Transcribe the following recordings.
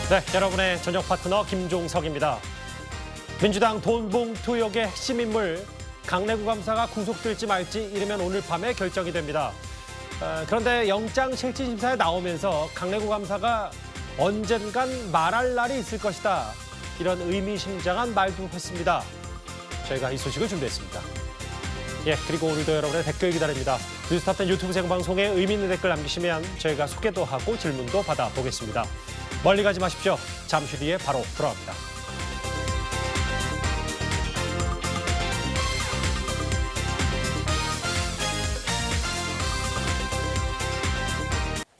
네, 여러분의 저녁 파트너 김종석입니다. 민주당 돈봉투 의혹의 핵심 인물 강내구 감사가 구속될지 말지 이르면 오늘 밤에 결정이 됩니다. 그런데 영장실질심사에 나오면서 강내구 감사가 언젠간 말할 날이 있을 것이다. 이런 의미심장한 말도 했습니다. 저희가 이 소식을 준비했습니다. 예, 그리고 오늘도 여러분의 댓글 기다립니다. 뉴스탑10 유튜브 생방송에 의미 있는 댓글 남기시면 저희가 소개도 하고 질문도 받아보겠습니다. 멀리 가지 마십시오. 잠시 뒤에 바로 돌아옵니다.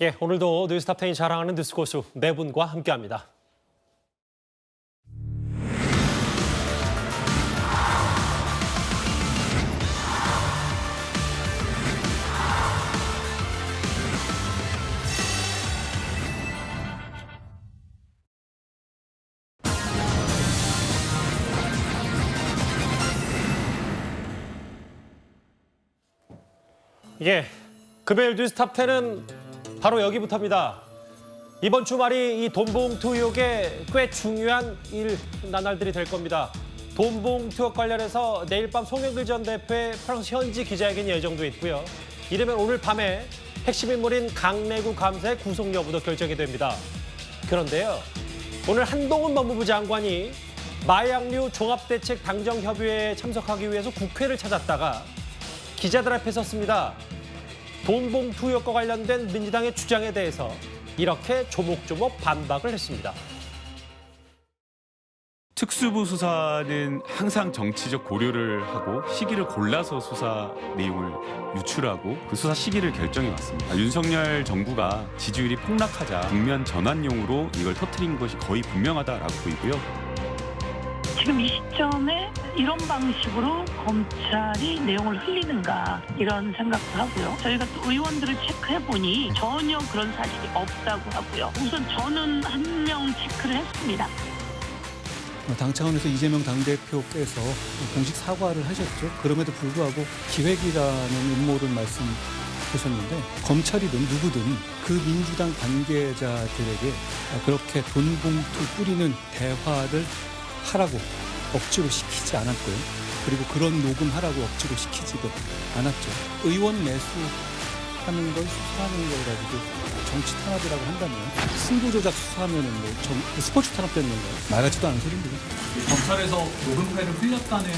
예, 오늘도 뉴스탑10이 자랑하는 뉴스고수 네 분과 함께합니다. 예, 금요일 뉴스탑10은 바로 여기부터입니다. 이번 주말이 이 돈봉투 의혹에 꽤 중요한 나날들이 될 겁니다. 돈봉투 관련해서 내일 밤 송영길 전 대표의 프랑스 현지 기자회견이 예정돼 있고요. 이르면 오늘 밤에 핵심 인물인 강내구 감사의 구속 여부도 결정이 됩니다. 그런데요, 오늘 한동훈 법무부 장관이 마약류 종합대책 당정협의회에 참석하기 위해서 국회를 찾았다가 기자들 앞에 섰습니다. 돈봉투 의혹과 관련된 민주당의 주장에 대해서 이렇게 조목조목 반박을 했습니다. 특수부 수사는 항상 정치적 고려를 하고 시기를 골라서 수사 내용을 유출하고 그 수사 시기를 결정해 왔습니다. 윤석열 정부가 지지율이 폭락하자 국면 전환용으로 이걸 터뜨린 것이 거의 분명하다라고 보이고요. 지금 이 시점에 이런 방식으로 검찰이 내용을 흘리는가 이런 생각도 하고요. 저희가 또 의원들을 체크해보니 전혀 그런 사실이 없다고 하고요. 우선 저는 한 명 체크를 했습니다. 당 차원에서 이재명 당대표께서 공식 사과를 하셨죠. 그럼에도 불구하고 기획이라는 음모를 말씀하셨는데 검찰이든 누구든 그 민주당 관계자들에게 그렇게 돈봉투 뿌리는 대화를 하라고 억지로 시키지 않았고요. 그리고 그런 녹음하라고 억지로 시키지도 않았죠. 의원 매수하는 걸 수사하는 걸 가지고 정치 탄압이라고 한다면 승부조작 수사하면은 뭐 스포츠 탄압되는 건가요? 말하지도 않은 소리입니다. 검찰에서 녹음 파일을 흘렸다는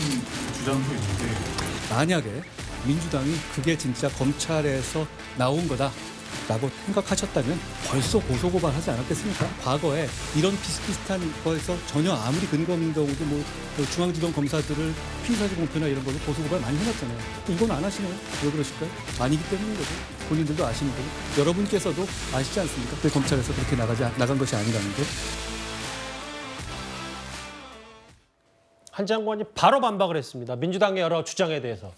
주장도 있는데 만약에 민주당이 그게 진짜 검찰에서 나온 거다라고 생각하셨다면 벌써 고소고발하지 않았겠습니까? 과거에 이런 비슷비슷한 거에서 전혀 아무리 근거 없는 경우도 뭐 중앙지검 검사들을 피의사실 공표나 이런 걸로 고소고발 많이 해놨잖아요. 이건 안 하시네요. 왜 그러실까요? 아니기 때문인 거죠. 본인들도 아시는 거고 여러분께서도 아시지 않습니까? 왜 검찰에서 그렇게 나간 것이 아니라는 게. 한 장관이 바로 반박을 했습니다. 민주당의 여러 주장에 대해서.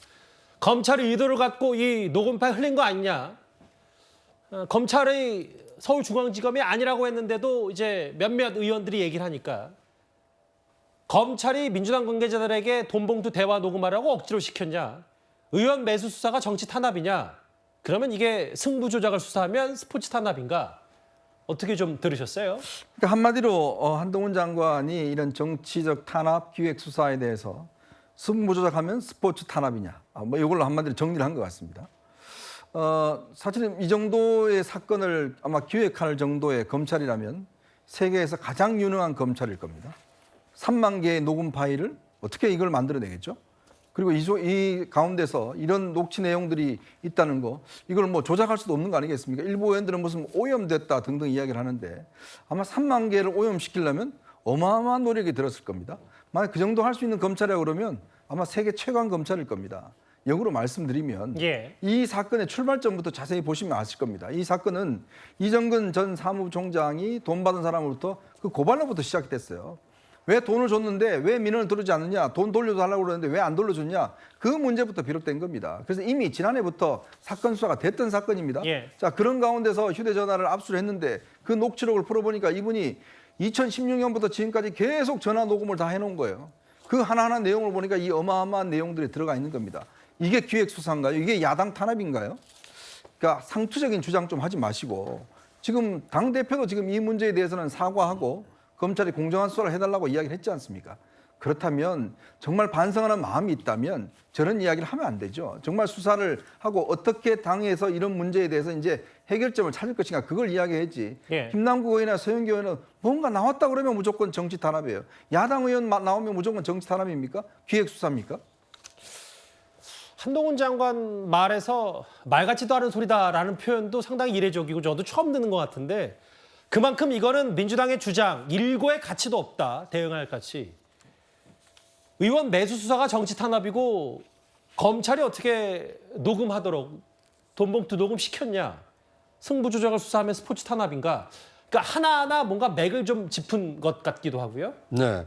검찰이 의도를 갖고 이 녹음 파일 흘린 거 아니냐. 검찰의 서울중앙지검이 아니라고 했는데도 이제 몇몇 의원들이 얘기를 하니까 검찰이 민주당 관계자들에게 돈봉투 대화 녹음하라고 억지로 시켰냐. 의원 매수 수사가 정치 탄압이냐. 그러면 이게 승부 조작을 수사하면 스포츠 탄압인가? 어떻게 좀 들으셨어요? 그러니까 한마디로 한동훈 장관이 이런 정치적 탄압 기획 수사에 대해서 승부 조작하면 스포츠 탄압이냐. 뭐 이걸로 한마디로 정리를 한 것 같습니다. 사실은 이 정도의 사건을 아마 기획할 정도의 검찰이라면 세계에서 가장 유능한 검찰일 겁니다. 3만 개의 녹음 파일을 어떻게 이걸 만들어내겠죠? 그리고 이 가운데서 이런 녹취 내용들이 있다는 거, 이걸 뭐 조작할 수도 없는 거 아니겠습니까? 일부 의원들은 무슨 오염됐다 등등 이야기를 하는데 아마 3만 개를 오염시키려면 어마어마한 노력이 들었을 겁니다. 만약 그 정도 할 수 있는 검찰이라고 그러면 아마 세계 최강 검찰일 겁니다. 역으로 말씀드리면 이 사건의 출발점부터 자세히 보시면 아실 겁니다. 이 사건은 이정근 전 사무총장이 돈 받은 사람으로부터 그 고발로부터 시작이 됐어요. 왜 돈을 줬는데 왜 민원을 들어오지 않느냐, 돈 돌려달라고 그러는데 왜 안 돌려줬냐, 그 문제부터 비롯된 겁니다. 그래서 이미 지난해부터 사건 수사가 됐던 사건입니다. 자, 그런 가운데서 휴대전화를 압수를 했는데 그 녹취록을 풀어보니까 이분이 2016년부터 지금까지 계속 전화 녹음을 다 해놓은 거예요. 그 하나하나 내용을 보니까 이 어마어마한 내용들이 들어가 있는 겁니다. 이게 기획수사인가요? 이게 야당 탄압인가요? 그러니까 상투적인 주장 좀 하지 마시고 지금 당대표도 지금 이 문제에 대해서는 사과하고 검찰이 공정한 수사를 해달라고 이야기를 했지 않습니까? 그렇다면 정말 반성하는 마음이 있다면 저런 이야기를 하면 안 되죠. 정말 수사를 하고 어떻게 당에서 이런 문제에 대해서 이제 해결점을 찾을 것인가 그걸 이야기했지. 예. 김남국 의원이나 서영교 의원은 뭔가 나왔다 그러면 무조건 정치 탄압이에요. 야당 의원 나오면 무조건 정치 탄압입니까? 기획수사입니까? 한동훈 장관 말에서 말 같지도 않은 소리다라는 표현도 상당히 이례적이고 저도 처음 듣는 것 같은데 그만큼 이거는 민주당의 주장, 일고의 가치도 없다, 대응할 가치. 의원 내수 수사가 정치 탄압이고 검찰이 어떻게 녹음하도록 돈봉투 녹음시켰냐. 승부 조작을 수사하면 스포츠 탄압인가. 그러니까 하나하나 뭔가 맥을 좀 짚은 것 같기도 하고요. 네.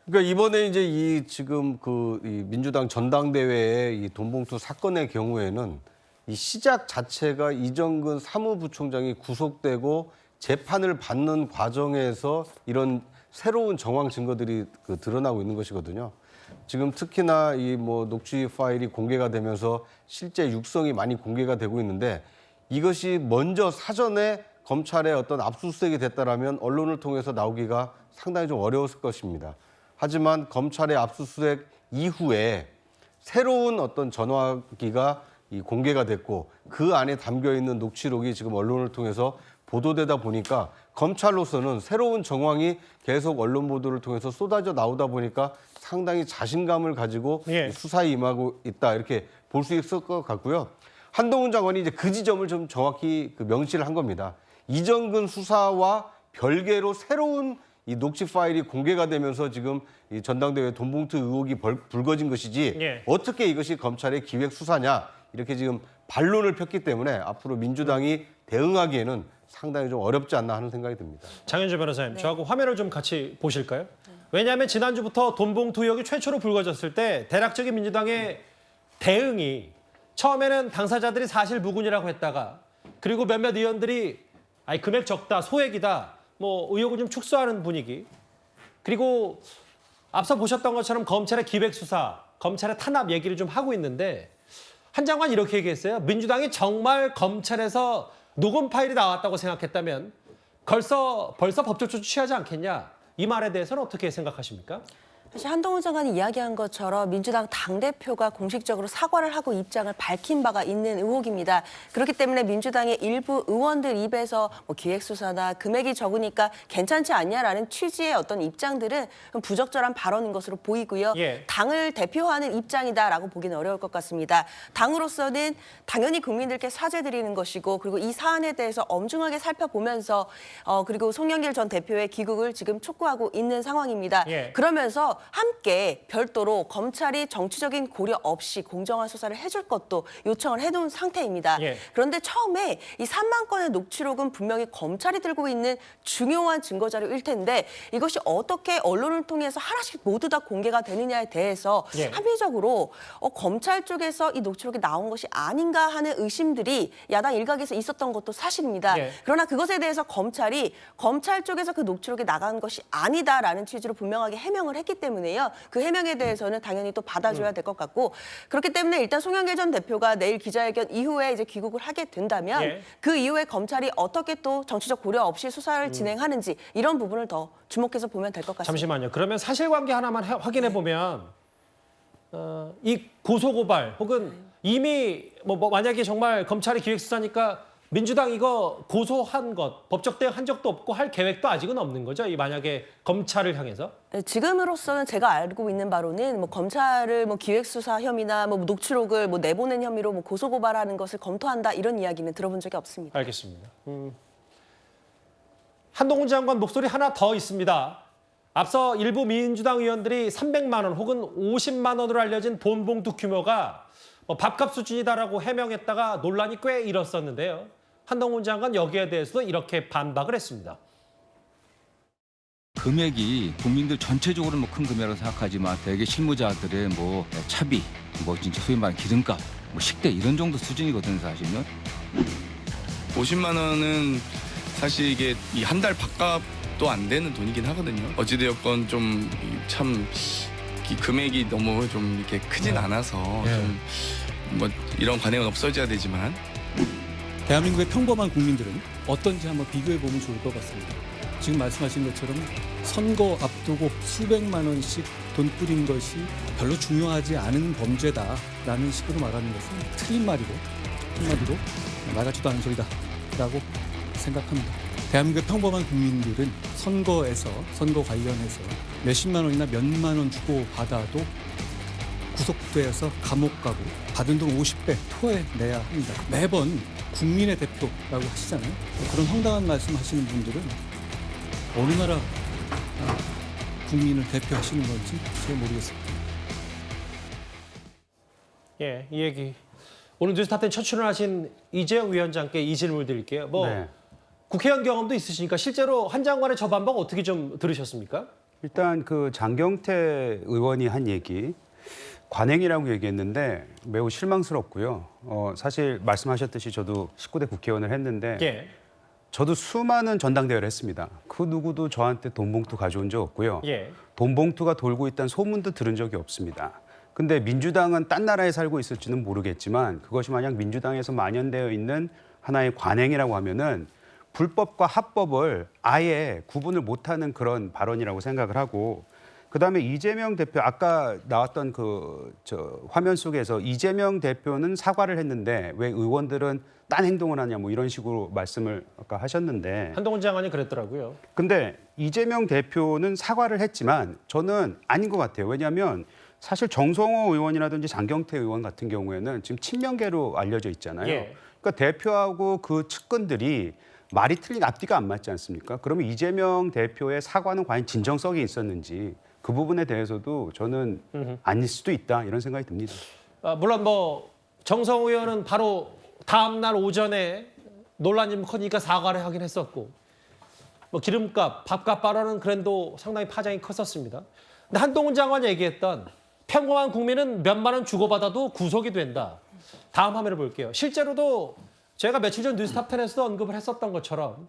그러니까 이번에 이제 지금 이 민주당 전당대회의 이 돈봉투 사건의 경우에는 이 시작 자체가 이정근 사무부총장이 구속되고 재판을 받는 과정에서 이런 새로운 정황 증거들이 드러나고 있는 것이거든요. 지금 특히나 이 녹취 파일이 공개가 되면서 실제 육성이 많이 공개가 되고 있는데 이것이 먼저 사전에 검찰의 어떤 압수수색이 됐다라면 언론을 통해서 나오기가 상당히 좀 어려웠을 것입니다. 하지만 검찰의 압수수색 이후에 새로운 어떤 전화기가 공개가 됐고 그 안에 담겨 있는 녹취록이 지금 언론을 통해서 보도되다 보니까 검찰로서는 새로운 정황이 계속 언론 보도를 통해서 쏟아져 나오다 보니까 상당히 자신감을 가지고 예. 수사에 임하고 있다 이렇게 볼 수 있을 것 같고요. 한동훈 장관이 이제 그 지점을 좀 정확히 명시를 한 겁니다. 이정근 수사와 별개로 새로운 이 녹취 파일이 공개가 되면서 지금 이 전당대회 돈봉투 의혹이 불거진 것이지 예. 어떻게 이것이 검찰의 기획 수사냐 이렇게 지금 반론을 폈기 때문에 앞으로 민주당이 대응하기에는 상당히 좀 어렵지 않나 하는 생각이 듭니다. 장현주 변호사님, 저하고 화면을 좀 같이 보실까요? 왜냐하면 지난주부터 돈봉투 의혹이 최초로 불거졌을 때 대략적인 민주당의 대응이 처음에는 당사자들이 사실 무근이라고 했다가 그리고 몇몇 의원들이 아니 금액 적다, 소액이다, 의혹을 좀 축소하는 분위기. 그리고 앞서 보셨던 것처럼 검찰의 기획수사, 검찰의 탄압 얘기를 좀 하고 있는데 한 장관 이렇게 얘기했어요. 민주당이 정말 검찰에서 녹음 파일이 나왔다고 생각했다면 벌써 법적 조치 취하지 않겠냐. 이 말에 대해서는 어떻게 생각하십니까? 사실 한동훈 장관이 이야기한 것처럼 민주당 당대표가 공식적으로 사과를 하고 입장을 밝힌 바가 있는 의혹입니다. 그렇기 때문에 민주당의 일부 의원들 입에서 기획수사나 금액이 적으니까 괜찮지 않냐라는 취지의 어떤 입장들은 부적절한 발언인 것으로 보이고요. 예. 당을 대표하는 입장이다라고 보기는 어려울 것 같습니다. 당으로서는 당연히 국민들께 사죄드리는 것이고 그리고 이 사안에 대해서 엄중하게 살펴보면서 그리고 송영길 전 대표의 귀국을 지금 촉구하고 있는 상황입니다. 예. 그러면서 함께 별도로 검찰이 정치적인 고려 없이 공정한 수사를 해줄 것도 요청을 해놓은 상태입니다. 예. 그런데 처음에 이 3만 건의 녹취록은 분명히 검찰이 들고 있는 중요한 증거 자료일 텐데 이것이 어떻게 언론을 통해서 하나씩 모두 다 공개가 되느냐에 대해서 예. 합리적으로 검찰 쪽에서 이 녹취록이 나온 것이 아닌가 하는 의심들이 야당 일각에서 있었던 것도 사실입니다. 예. 그러나 그것에 대해서 검찰이 검찰 쪽에서 그 녹취록이 나간 것이 아니다라는 취지로 분명하게 해명을 했기 때문에요. 그 해명에 대해서는 당연히 또 받아줘야 될 것 같고 그렇기 때문에 일단 송영길 전 대표가 내일 기자회견 이후에 이제 귀국을 하게 된다면 예. 그 이후에 검찰이 어떻게 또 정치적 고려 없이 수사를 진행하는지 이런 부분을 더 주목해서 보면 될 것 같습니다. 잠시만요. 그러면 사실관계 하나만 확인해 보면 이 고소고발 혹은 이미 만약에 정말 검찰이 기획수사니까 민주당 이거 고소한 것, 법적 대응한 적도 없고 할 계획도 아직은 없는 거죠? 이 만약에 검찰을 향해서? 네, 지금으로서는 제가 알고 있는 바로는 검찰을 기획수사 혐의나 녹취록을 내보낸 혐의로 고소고발하는 것을 검토한다 이런 이야기는 들어본 적이 없습니다. 알겠습니다. 한동훈 장관 목소리 하나 더 있습니다. 앞서 일부 민주당 의원들이 300만 원 혹은 50만 원으로 알려진 돈봉투 규모가 밥값 수준이다라고 해명했다가 논란이 꽤 일었었는데요. 한동훈 장관 여기에 대해서도 이렇게 반박을 했습니다. 금액이 국민들 전체적으로 큰 금액이라고 생각하지만 대개 실무자들의 차비, 진짜 소위 말하는 기름값, 식대 이런 정도 수준이거든요, 사실은. 50만 원은 사실 이게 한 달 밥값도 안 되는 돈이긴 하거든요. 어찌되었건 좀 참 금액이 너무 좀 이렇게 크진 않아서 좀 이런 관행은 없어져야 되지만 대한민국의 평범한 국민들은 어떤지 한번 비교해 보면 좋을 것 같습니다. 지금 말씀하신 것처럼 선거 앞두고 수백만 원씩 돈 뿌린 것이 별로 중요하지 않은 범죄다라는 식으로 말하는 것은 틀린 말이고 한마디로 나같지도 않은 소리다라고 생각합니다. 대한민국의 평범한 국민들은 선거 관련해서 몇십만 원이나 몇만 원 주고 받아도 구속돼서 감옥 가고 받은 돈 50배 토해내야 합니다. 매번 국민의 대표라고 하시잖아요. 그런 황당한 말씀 하시는 분들은 어느 나라 국민을 대표하시는 건지 잘 모르겠습니다. 예, 이 얘기. 오늘 뉴스탑10 첫 출연하신 이재영 위원장께 이 질문을 드릴게요. 네. 국회의원 경험도 있으시니까 실제로 한 장관의 저 반박 어떻게 좀 들으셨습니까? 일단 그 장경태 의원이 한 얘기 관행이라고 얘기했는데 매우 실망스럽고요. 사실 말씀하셨듯이 저도 19대 국회의원을 했는데 예. 저도 수많은 전당대회를 했습니다. 그 누구도 저한테 돈 봉투 가져온 적 없고요. 예. 돈 봉투가 돌고 있다는 소문도 들은 적이 없습니다. 근데 민주당은 딴 나라에 살고 있을지는 모르겠지만 그것이 만약 민주당에서 만연되어 있는 하나의 관행이라고 하면은 불법과 합법을 아예 구분을 못하는 그런 발언이라고 생각을 하고 그다음에 이재명 대표 아까 나왔던 화면 속에서 이재명 대표는 사과를 했는데 왜 의원들은 딴 행동을 하냐 뭐 이런 식으로 말씀을 아까 하셨는데 한동훈 장관이 그랬더라고요. 근데 이재명 대표는 사과를 했지만 저는 아닌 것 같아요. 왜냐하면 사실 정성호 의원이라든지 장경태 의원 같은 경우에는 지금 친명계로 알려져 있잖아요. 예. 그러니까 대표하고 그 측근들이 말이 틀린 앞뒤가 안 맞지 않습니까? 그러면 이재명 대표의 사과는 과연 진정성이 있었는지 그 부분에 대해서도 저는 아닐 수도 있다 이런 생각이 듭니다. 물론 정성호 의원은 바로 다음 날 오전에 논란이 좀 커지니까 사과를 하긴 했었고 기름값, 밥값 빠르는 그랜도 상당히 파장이 컸었습니다. 근데 한동훈 장관이 얘기했던 평범한 국민은 몇만 원 주고받아도 구속이 된다. 다음 화면을 볼게요. 실제로도 제가 며칠 전 뉴스탑10에서도 언급을 했었던 것처럼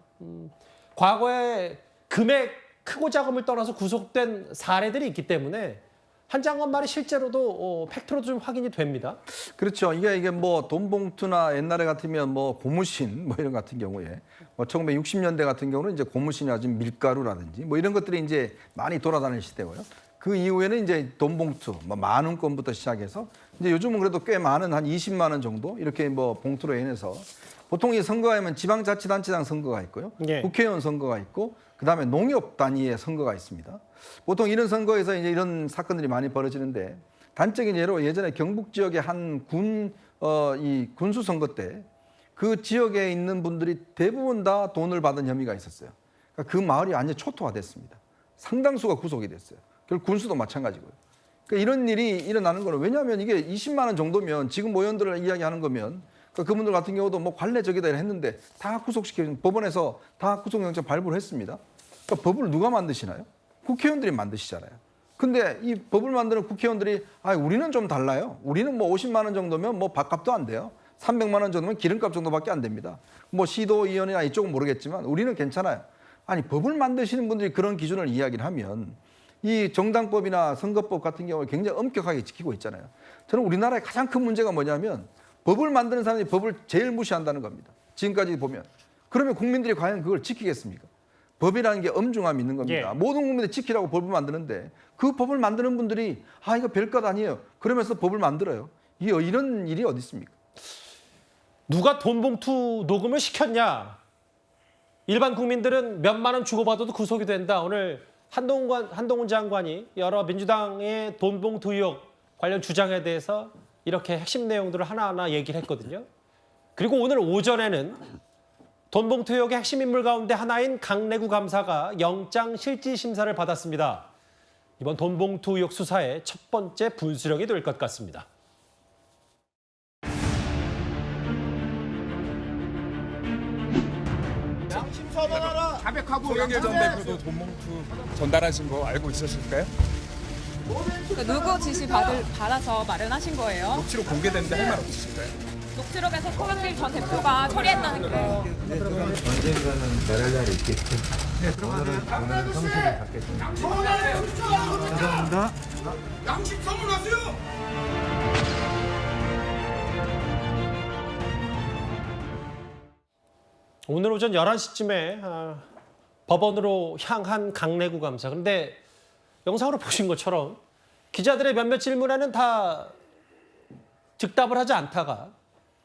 과거에 금액 크고 작음을 떠나서 구속된 사례들이 있기 때문에 한 장관 말이 실제로도 팩트로도 좀 확인이 됩니다. 그렇죠. 이게 뭐 돈 봉투나 옛날에 같으면 뭐 고무신 뭐 이런 같은 경우에 뭐 1960년대 같은 경우는 이제 고무신이 아주 밀가루라든지 뭐 이런 것들이 이제 많이 돌아다니는 시대고요. 그 이후에는 이제 돈 봉투 뭐 10,000원권부터 시작해서 이제 요즘은 그래도 꽤 많은 한 20만 원 정도 이렇게 뭐 봉투로 인해서 보통 이 선거하면 지방자치단체장 선거가 있고요. 예. 국회의원 선거가 있고 그다음에 농협 단위의 선거가 있습니다. 보통 이런 선거에서 이제 이런 사건들이 많이 벌어지는데 단적인 예로 예전에 경북 지역의 한 군수 선거 때 그 지역에 있는 분들이 대부분 다 돈을 받은 혐의가 있었어요. 그러니까 그 마을이 완전히 초토화됐습니다. 상당수가 구속이 됐어요. 결국 군수도 마찬가지고요. 그러니까 이런 일이 일어나는 거는 왜냐하면 이게 20만 원 정도면 지금 의원들을 이야기하는 거면 그분들 같은 경우도 뭐 관례적이다 했는데 다 구속시키는 법원에서 다 구속영장 발부를 했습니다. 그러니까 법을 누가 만드시나요? 국회의원들이 만드시잖아요. 근데 이 법을 만드는 국회의원들이 우리는 좀 달라요. 우리는 뭐 50만 원 정도면 뭐 밥값도 안 돼요. 300만 원 정도면 기름값 정도밖에 안 됩니다. 뭐 시도위원이나 이쪽은 모르겠지만 우리는 괜찮아요. 아니 법을 만드시는 분들이 그런 기준을 이야기를 하면 이 정당법이나 선거법 같은 경우를 굉장히 엄격하게 지키고 있잖아요. 저는 우리나라의 가장 큰 문제가 뭐냐면 법을 만드는 사람이 법을 제일 무시한다는 겁니다. 지금까지 보면. 그러면 국민들이 과연 그걸 지키겠습니까? 법이라는 게 엄중함이 있는 겁니다. 예. 모든 국민들이 지키라고 법을 만드는데 그 법을 만드는 분들이 이거 별것 아니에요. 그러면서 법을 만들어요. 이런 일이 어디 있습니까? 누가 돈 봉투 녹음을 시켰냐? 일반 국민들은 몇만 원 주고받아도 구속이 된다. 오늘 한동훈 장관이 여러 민주당의 돈 봉투 의혹 관련 주장에 대해서 이렇게 핵심 내용들을 하나하나 얘기를 했거든요. 그리고 오늘 오전에는 돈 봉투 의혹의 핵심 인물 가운데 하나인 강래구 감사가 영장 실질 심사를 받았습니다. 이번 돈 봉투 의혹 수사의 첫 번째 분수령이 될 것 같습니다. 송영길 전 대표도 돈 봉투 전달하신 거 알고 있으실까요? 누구 지시 받아서 마련하신 거예요? 녹취록 공개됐는데 할 말 없으실까요? 녹취록에서 송영길 전 대표가 처리했다는 게. 언젠가는 말할 날이 있겠죠. 오늘은 성실히 받겠습니다. 감사합니다. 양심 선언하세요. 오늘 오전 11시쯤에 법원으로 향한 강내구 감사. 그런데 영상으로 보신 것처럼 기자들의 몇몇 질문에는 다 즉답을 하지 않다가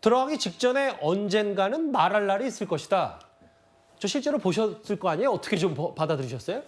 들어가기 직전에 언젠가는 말할 날이 있을 것이다. 저 실제로 보셨을 거 아니에요? 어떻게 좀 받아들이셨어요?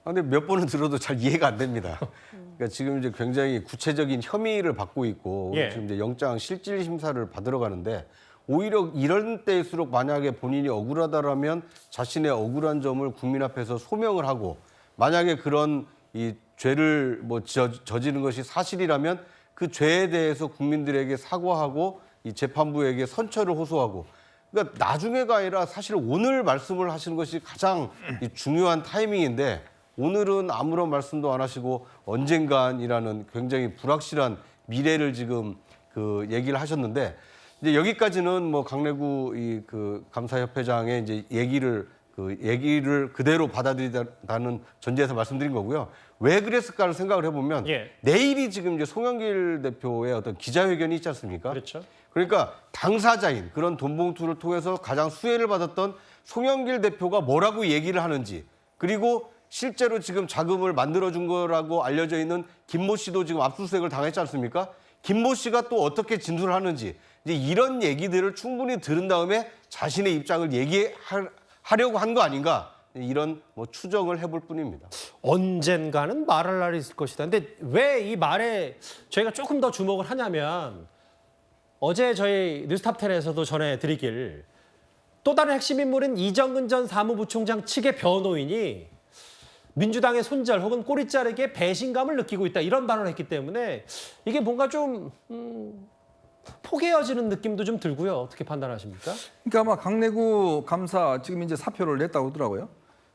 근데 몇 번을 들어도 잘 이해가 안 됩니다. 그러니까 지금 이제 굉장히 구체적인 혐의를 받고 있고 예. 지금 이제 영장 실질 심사를 받으러 가는데 오히려 이런 때일수록 만약에 본인이 억울하다라면 자신의 억울한 점을 국민 앞에서 소명을 하고 만약에 그런 이 죄를 뭐 저지른 것이 사실이라면 그 죄에 대해서 국민들에게 사과하고 이 재판부에게 선처를 호소하고 그러니까 나중에가 아니라 사실 오늘 말씀을 하시는 것이 가장 중요한 타이밍인데 오늘은 아무런 말씀도 안 하시고 언젠간이라는 굉장히 불확실한 미래를 지금 그 얘기를 하셨는데 이제 여기까지는 뭐 강내구 이 그 감사협회장의 이제 얘기를 그대로 받아들이다는 전제에서 말씀드린 거고요. 왜 그랬을까를 생각을 해보면 예. 내일이 지금 이제 송영길 대표의 어떤 기자회견이 있지 않습니까? 그렇죠. 그러니까 당사자인 그런 돈봉투를 통해서 가장 수혜를 받았던 송영길 대표가 뭐라고 얘기를 하는지 그리고 실제로 지금 자금을 만들어준 거라고 알려져 있는 김모 씨도 지금 압수수색을 당했지 않습니까? 김모 씨가 또 어떻게 진술을 하는지 이제 이런 얘기들을 충분히 들은 다음에 자신의 입장을 얘기하려고 한 거 아닌가 이런 뭐 추정을 해볼 뿐입니다. 언젠가는 말할 날이 있을 것이다. 근데 왜 이 말에 저희가 조금 더 주목을 하냐면 어제 저희 뉴스탑10에서도 전해드리길 또 다른 핵심 인물인 이정근 전 사무부총장 측의 변호인이 민주당의 손절 혹은 꼬리 자르기에 배신감을 느끼고 있다 이런 발언을 했기 때문에 이게 뭔가 좀 포개어지는 느낌도 좀 들고요. 어떻게 판단하십니까? 그러니까 아마 강내구 감사 지금 이제 사표를 냈다고 하더라고요.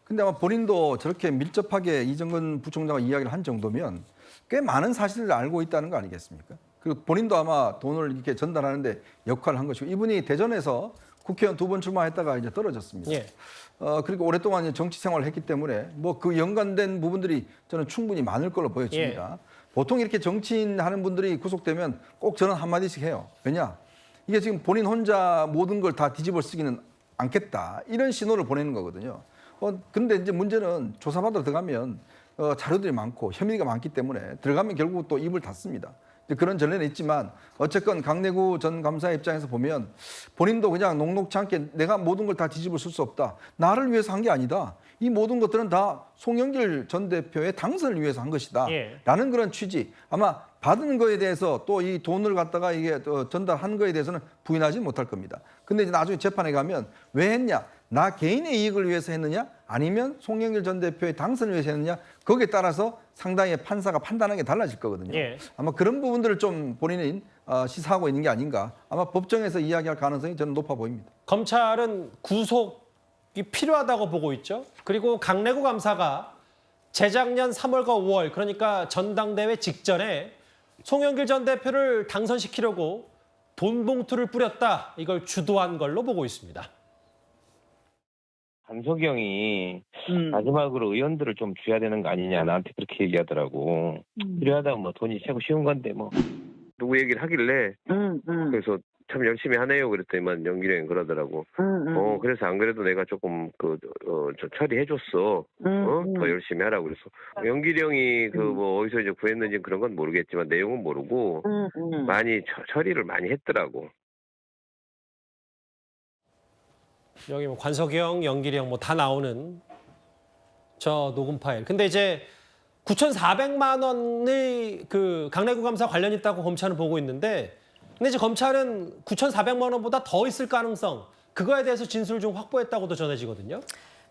근데 아마 본인도 저렇게 밀접하게 이정근 부총장과 이야기를 한 정도면 꽤 많은 사실을 알고 있다는 거 아니겠습니까? 그리고 본인도 아마 돈을 이렇게 전달하는데 역할을 한 것이고 이분이 대전에서 국회의원 2번 출마했다가 이제 떨어졌습니다. 예. 그리고 오랫동안 정치 생활을 했기 때문에 뭐 그 연관된 부분들이 저는 충분히 많을 걸로 보여집니다. 보통 이렇게 정치인 하는 분들이 구속되면 꼭 저는 한마디씩 해요. 왜냐? 이게 지금 본인 혼자 모든 걸 다 뒤집어 쓰기는 않겠다. 이런 신호를 보내는 거거든요. 근데 이제 문제는 조사받으러 들어가면 자료들이 많고 혐의가 많기 때문에 들어가면 결국 또 입을 닫습니다. 그런 전례는 있지만 어쨌건 강내구 전 감사의 입장에서 보면 본인도 그냥 녹록치 않게 내가 모든 걸 다 뒤집어 쓸 수 없다. 나를 위해서 한 게 아니다. 이 모든 것들은 다 송영길 전 대표의 당선을 위해서 한 것이다. 라는 그런 취지. 아마 받은 거에 대해서 또 이 돈을 갖다가 이게 전달한 거에 대해서는 부인하지 못할 겁니다. 근데 이제 나중에 재판에 가면 왜 했냐? 나 개인의 이익을 위해서 했느냐? 아니면 송영길 전 대표의 당선을 위해서 했느냐? 거기에 따라서 상당히 판사가 판단하는 게 달라질 거거든요. 아마 그런 부분들을 좀 본인이 시사하고 있는 게 아닌가. 아마 법정에서 이야기할 가능성이 저는 높아 보입니다. 검찰은 구속이 필요하다고 보고 있죠. 그리고 강내구 감사가 재작년 3월과 5월 그러니까 전당대회 직전에 송영길 전 대표를 당선시키려고 돈 봉투를 뿌렸다. 이걸 주도한 걸로 보고 있습니다. 한석이 형이 마지막으로 의원들을 좀 줘야 되는 거 아니냐 나한테 그렇게 얘기하더라고. 필요하다면 뭐 돈이 최고 쉬운 건데 뭐. 누구 얘기를 하길래 그래서 참 열심히 하네요 그랬더니만 영길이 형이 그러더라고. 그래서 안 그래도 내가 조금 저 처리해줬어. 더 열심히 하라고 그래서 영길이 형이 그 뭐 어디서 이제 구했는지 그런 건 모르겠지만 내용은 모르고 많이 처리를 많이 했더라고. 여기 뭐 관석이 형, 영길이 형 뭐 다 나오는 저 녹음 파일. 근데 이제 9,400만 원의 그 강내구 감사 관련 있다고 검찰은 보고 있는데 근데 이제 검찰은 9,400만 원보다 더 있을 가능성 그거에 대해서 진술을 좀 확보했다고도 전해지거든요.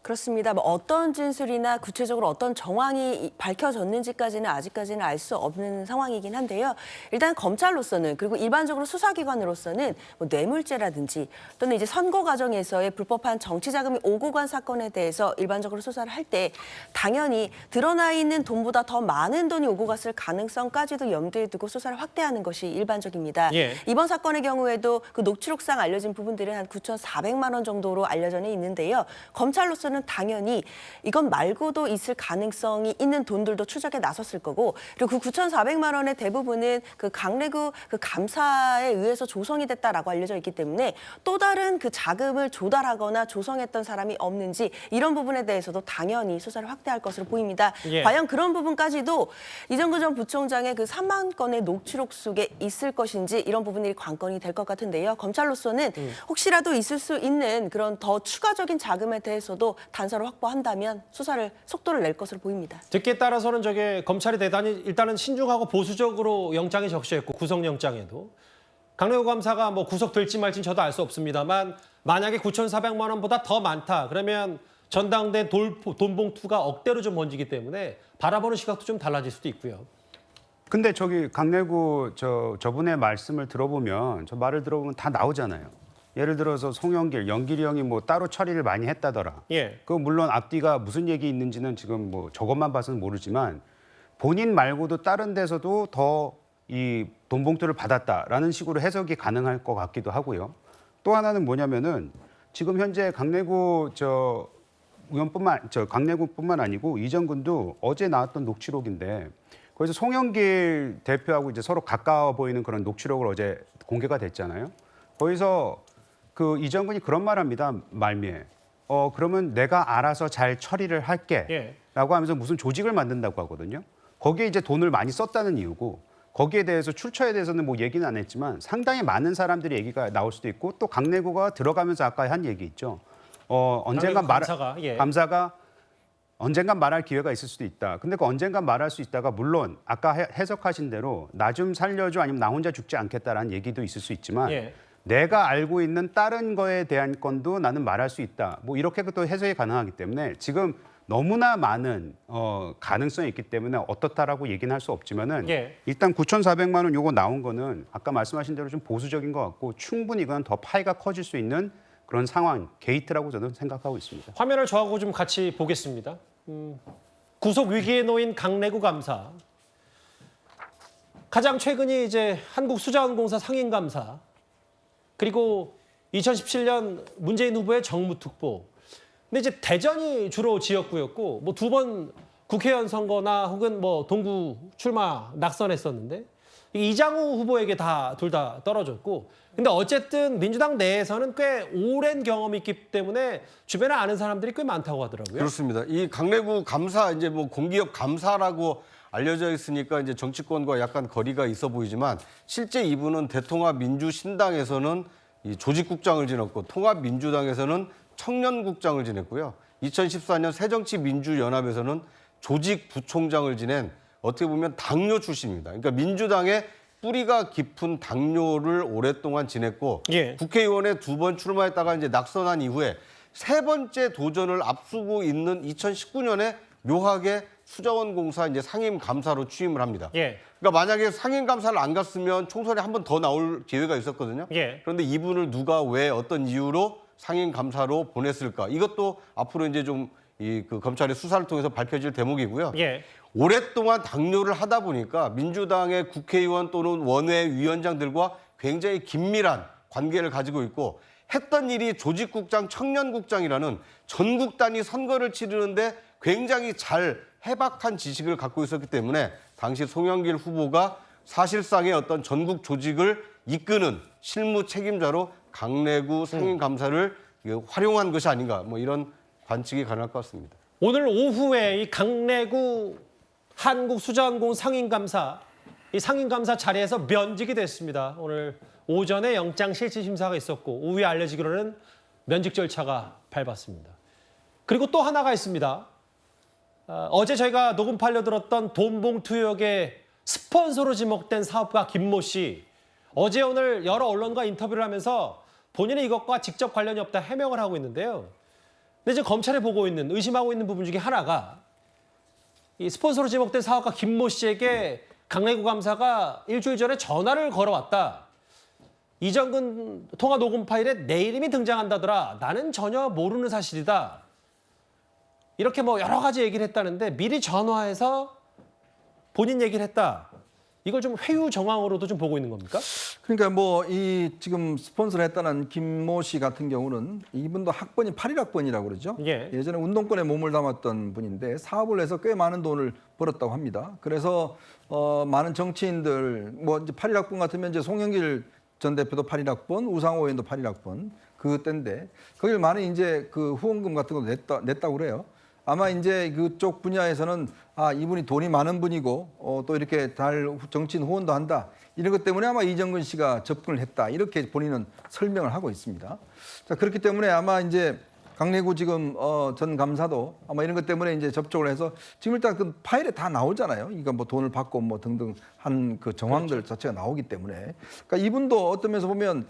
그렇습니다. 뭐 어떤 진술이나 구체적으로 어떤 정황이 밝혀졌는지까지는 아직까지는 알 수 없는 상황이긴 한데요. 일단 검찰로서는 그리고 일반적으로 수사기관으로서는 뭐 뇌물죄라든지 또는 이제 선거 과정에서의 불법한 정치자금이 오고 간 사건에 대해서 일반적으로 수사를 할 때 당연히 드러나 있는 돈보다 더 많은 돈이 오고 갔을 가능성까지도 염두에 두고 수사를 확대하는 것이 일반적입니다. 이번 사건의 경우에도 그 녹취록상 알려진 부분들은 한 9,400만 원 정도로 알려져 있는데요. 검찰로서는 수사는 당연히 이건 말고도 있을 가능성이 있는 돈들도 추적에 나섰을 거고, 그리고 그 9,400만 원의 대부분은 그 강래구 그 감사에 의해서 조성이 됐다라고 알려져 있기 때문에 또 다른 그 자금을 조달하거나 조성했던 사람이 없는지 이런 부분에 대해서도 당연히 수사를 확대할 것으로 보입니다. 예. 과연 그런 부분까지도 이정근 전 부총장의 그 3만 건의 녹취록 속에 있을 것인지 이런 부분이 관건이 될 것 같은데요. 검찰로서는 혹시라도 있을 수 있는 그런 더 추가적인 자금에 대해서도 단서를 확보한다면 수사를 속도를 낼 것으로 보입니다. 듣기에 따라서는 검찰이 대단히 일단은 신중하고 보수적으로 영장에 적시했고 구속영장에도 강래구 감사가 뭐 구속될지 말지는 저도 알 수 없습니다만 만약에 9,400만 원보다 더 많다 그러면 전당대 돈봉투가 억대로 좀 번지기 때문에 바라보는 시각도 좀 달라질 수도 있고요. 근데 저기 강래구 저분의 말씀을 들어보면 저 말을 들어보면 다 나오잖아요. 예를 들어서 송영길, 연길이 형이 뭐 따로 처리를 많이 했다더라. 예. 그 물론 앞뒤가 무슨 얘기 있는지는 지금 뭐 저것만 봐서는 모르지만 본인 말고도 다른 데서도 더 이 돈봉투를 받았다라는 식으로 해석이 가능할 것 같기도 하고요. 또 하나는 뭐냐면은 지금 현재 강래구 강래구뿐만 아니고 이정근도 어제 나왔던 녹취록인데 거기서 송영길 대표하고 이제 서로 가까워 보이는 그런 녹취록을 어제 공개가 됐잖아요. 거기서 그 이정근이 그런 말합니다. 말미에. 그러면 내가 알아서 잘 처리를 할게. 예. 라고 하면서 무슨 조직을 만든다고 하거든요. 거기에 이제 돈을 많이 썼다는 이유고 거기에 대해서 출처에 대해서는 뭐 얘기는 안 했지만 상당히 많은 사람들이 얘기가 나올 수도 있고 또 강래구가 들어가면서 아까 한 얘기 있죠. 언젠간 감사가 언젠간 말할 기회가 있을 수도 있다. 근데 그 언젠간 말할 수 있다가 물론 아까 해석하신 대로 나 좀 살려줘 아니면 나 혼자 죽지 않겠다라는 얘기도 있을 수 있지만 예. 내가 알고 있는 다른 거에 대한 건도 나는 말할 수 있다. 뭐 이렇게 또 해석이 가능하기 때문에 지금 너무나 많은 가능성이 있기 때문에 어떻다라고 얘기는 할 수 없지만은 예. 일단 9,400만 원 요거 나온 거는 아까 말씀하신 대로 좀 보수적인 것 같고 충분히 이건 더 파이가 커질 수 있는 그런 상황, 게이트라고 저는 생각하고 있습니다. 화면을 저하고 좀 같이 보겠습니다. 구속 위기에 놓인 강래구 감사. 가장 최근이 이제 한국수자원공사 상임감사. 그리고 2017년 문재인 후보의 정무특보. 근데 이제 대전이 주로 지역구였고 뭐 2번 국회의원 선거나 혹은 뭐 동구 출마 낙선했었는데 이장우 후보에게 둘 다 떨어졌고 근데 어쨌든 민주당 내에서는 꽤 오랜 경험이 있기 때문에 주변에 아는 사람들이 꽤 많다고 하더라고요. 그렇습니다. 이 강래구 감사 이제 뭐 공기업 감사라고 알려져 있으니까 이제 정치권과 약간 거리가 있어 보이지만 실제 이분은 대통합민주신당에서는 이 조직국장을 지냈고 통합민주당에서는 청년국장을 지냈고요. 2014년 새정치민주연합에서는 조직부총장을 지낸 어떻게 보면 당뇨 출신입니다. 그러니까 민주당의 뿌리가 깊은 당뇨를 오랫동안 지냈고 예. 국회의원에 2번 출마했다가 이제 낙선한 이후에 3번째 도전을 앞두고 있는 2019년에 묘하게 수자원공사 이제 상임감사로 취임을 합니다. 예. 그러니까 만약에 상임감사를 안 갔으면 총선에 한 번 더 나올 기회가 있었거든요. 예. 그런데 이분을 누가 왜 어떤 이유로 상임감사로 보냈을까? 이것도 앞으로 이제 좀 그 검찰의 수사를 통해서 밝혀질 대목이고요. 예. 오랫동안 당뇨를 하다 보니까 민주당의 국회의원 또는 원외위원장들과 굉장히 긴밀한 관계를 가지고 있고 했던 일이 조직국장, 청년국장이라는 전국 단위 선거를 치르는데 굉장히 잘 해박한 지식을 갖고 있었기 때문에 당시 송영길 후보가 사실상의 어떤 전국 조직을 이끄는 실무 책임자로 강래구 상임감사를 활용한 것이 아닌가 뭐 이런 관측이 가능할 것 같습니다. 오늘 오후에 이 강래구 한국수자원공 상임감사 이 상임감사 자리에서 면직이 됐습니다. 오늘 오전에 영장 실질 심사가 있었고 오후에 알려지기로는 면직 절차가 밟았습니다. 그리고 또 하나가 있습니다. 어제 저희가 녹음 알려드렸던 돈봉투 의혹의 스폰서로 지목된 사업가 김모 씨 어제 오늘 여러 언론과 인터뷰를 하면서 본인은 이것과 직접 관련이 없다 해명을 하고 있는데요. 근데 이제 검찰이 보고 있는 의심하고 있는 부분 중에 하나가 이 스폰서로 지목된 사업가 김모 씨에게 강래구 감사가 일주일 전에 전화를 걸어왔다. 이정근 통화 녹음 파일에 내 이름이 등장한다더라. 나는 전혀 모르는 사실이다. 이렇게 뭐 여러 가지 얘기를 했다는데 미리 전화해서 본인 얘기를 했다. 이걸 좀 회유 정황으로도 좀 보고 있는 겁니까? 그러니까 뭐 이 지금 스폰서를 했다는 김모 씨 같은 경우는 이분도 학번이 81학번이라고 그러죠. 예. 예전에 운동권에 몸을 담았던 분인데 사업을 해서 꽤 많은 돈을 벌었다고 합니다. 그래서 많은 정치인들 뭐 이제 81학번 같으면 이제 송영길 전 대표도 81학번, 우상호 의원도 81학번 그때인데 거길 많은 이제 그 후원금 같은 거 냈다고 그래요. 아마 이제 그쪽 분야에서는 이분이 돈이 많은 분이고 또 이렇게 잘 정치인 후원도 한다. 이런 것 때문에 아마 이정근 씨가 접근을 했다. 이렇게 본인은 설명을 하고 있습니다. 자, 그렇기 때문에 아마 이제 강내구 지금 전 감사도 아마 이런 것 때문에 이제 접촉을 해서 지금 일단 그 파일에 다 나오잖아요. 이거 뭐 돈을 받고 뭐 등등 한 그 정황들 그렇죠. 자체가 나오기 때문에 그러니까 이분도 어떤 면에서 보면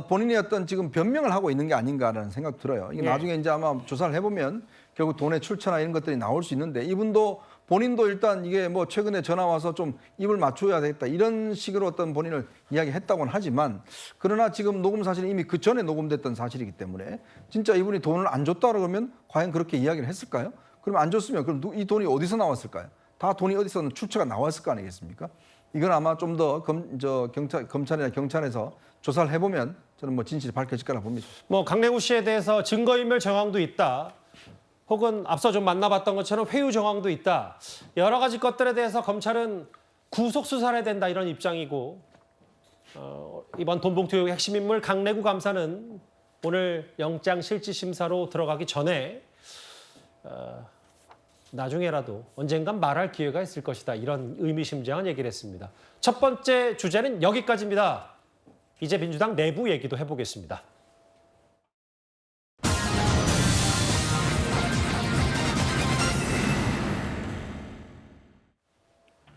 본인이 어떤 지금 변명을 하고 있는 게 아닌가라는 생각 들어요. 이게 나중에 이제 아마 조사를 해보면 결국 돈의 출처나 이런 것들이 나올 수 있는데 이분도 본인도 일단 이게 뭐 최근에 전화 와서 좀 입을 맞춰야 되겠다 이런 식으로 어떤 본인을 이야기했다고는 하지만 그러나 지금 녹음 사실은 이미 그 전에 녹음됐던 사실이기 때문에 진짜 이분이 돈을 안 줬다 그러면 과연 그렇게 이야기를 했을까요? 그럼 안 줬으면 그럼 이 돈이 어디서 나왔을까요? 다 돈이 어디서 출처가 나왔을 거 아니겠습니까? 이건 아마 좀 더 검찰이나 경찰에서 조사를 해보면 저는 뭐 진실이 밝혀질 거라 봅니다. 뭐 강내구 씨에 대해서 증거인멸 정황도 있다. 혹은 앞서 좀 만나봤던 것처럼 회유 정황도 있다. 여러 가지 것들에 대해서 검찰은 구속 수사를 해야 된다 이런 입장이고 이번 돈봉투 의혹의 핵심 인물 강내구 감사는 오늘 영장실질심사로 들어가기 전에 나중에라도 언젠간 말할 기회가 있을 것이다. 이런 의미심장한 얘기를 했습니다. 첫 번째 주제는 여기까지입니다. 이제 민주당 내부 얘기도 해보겠습니다.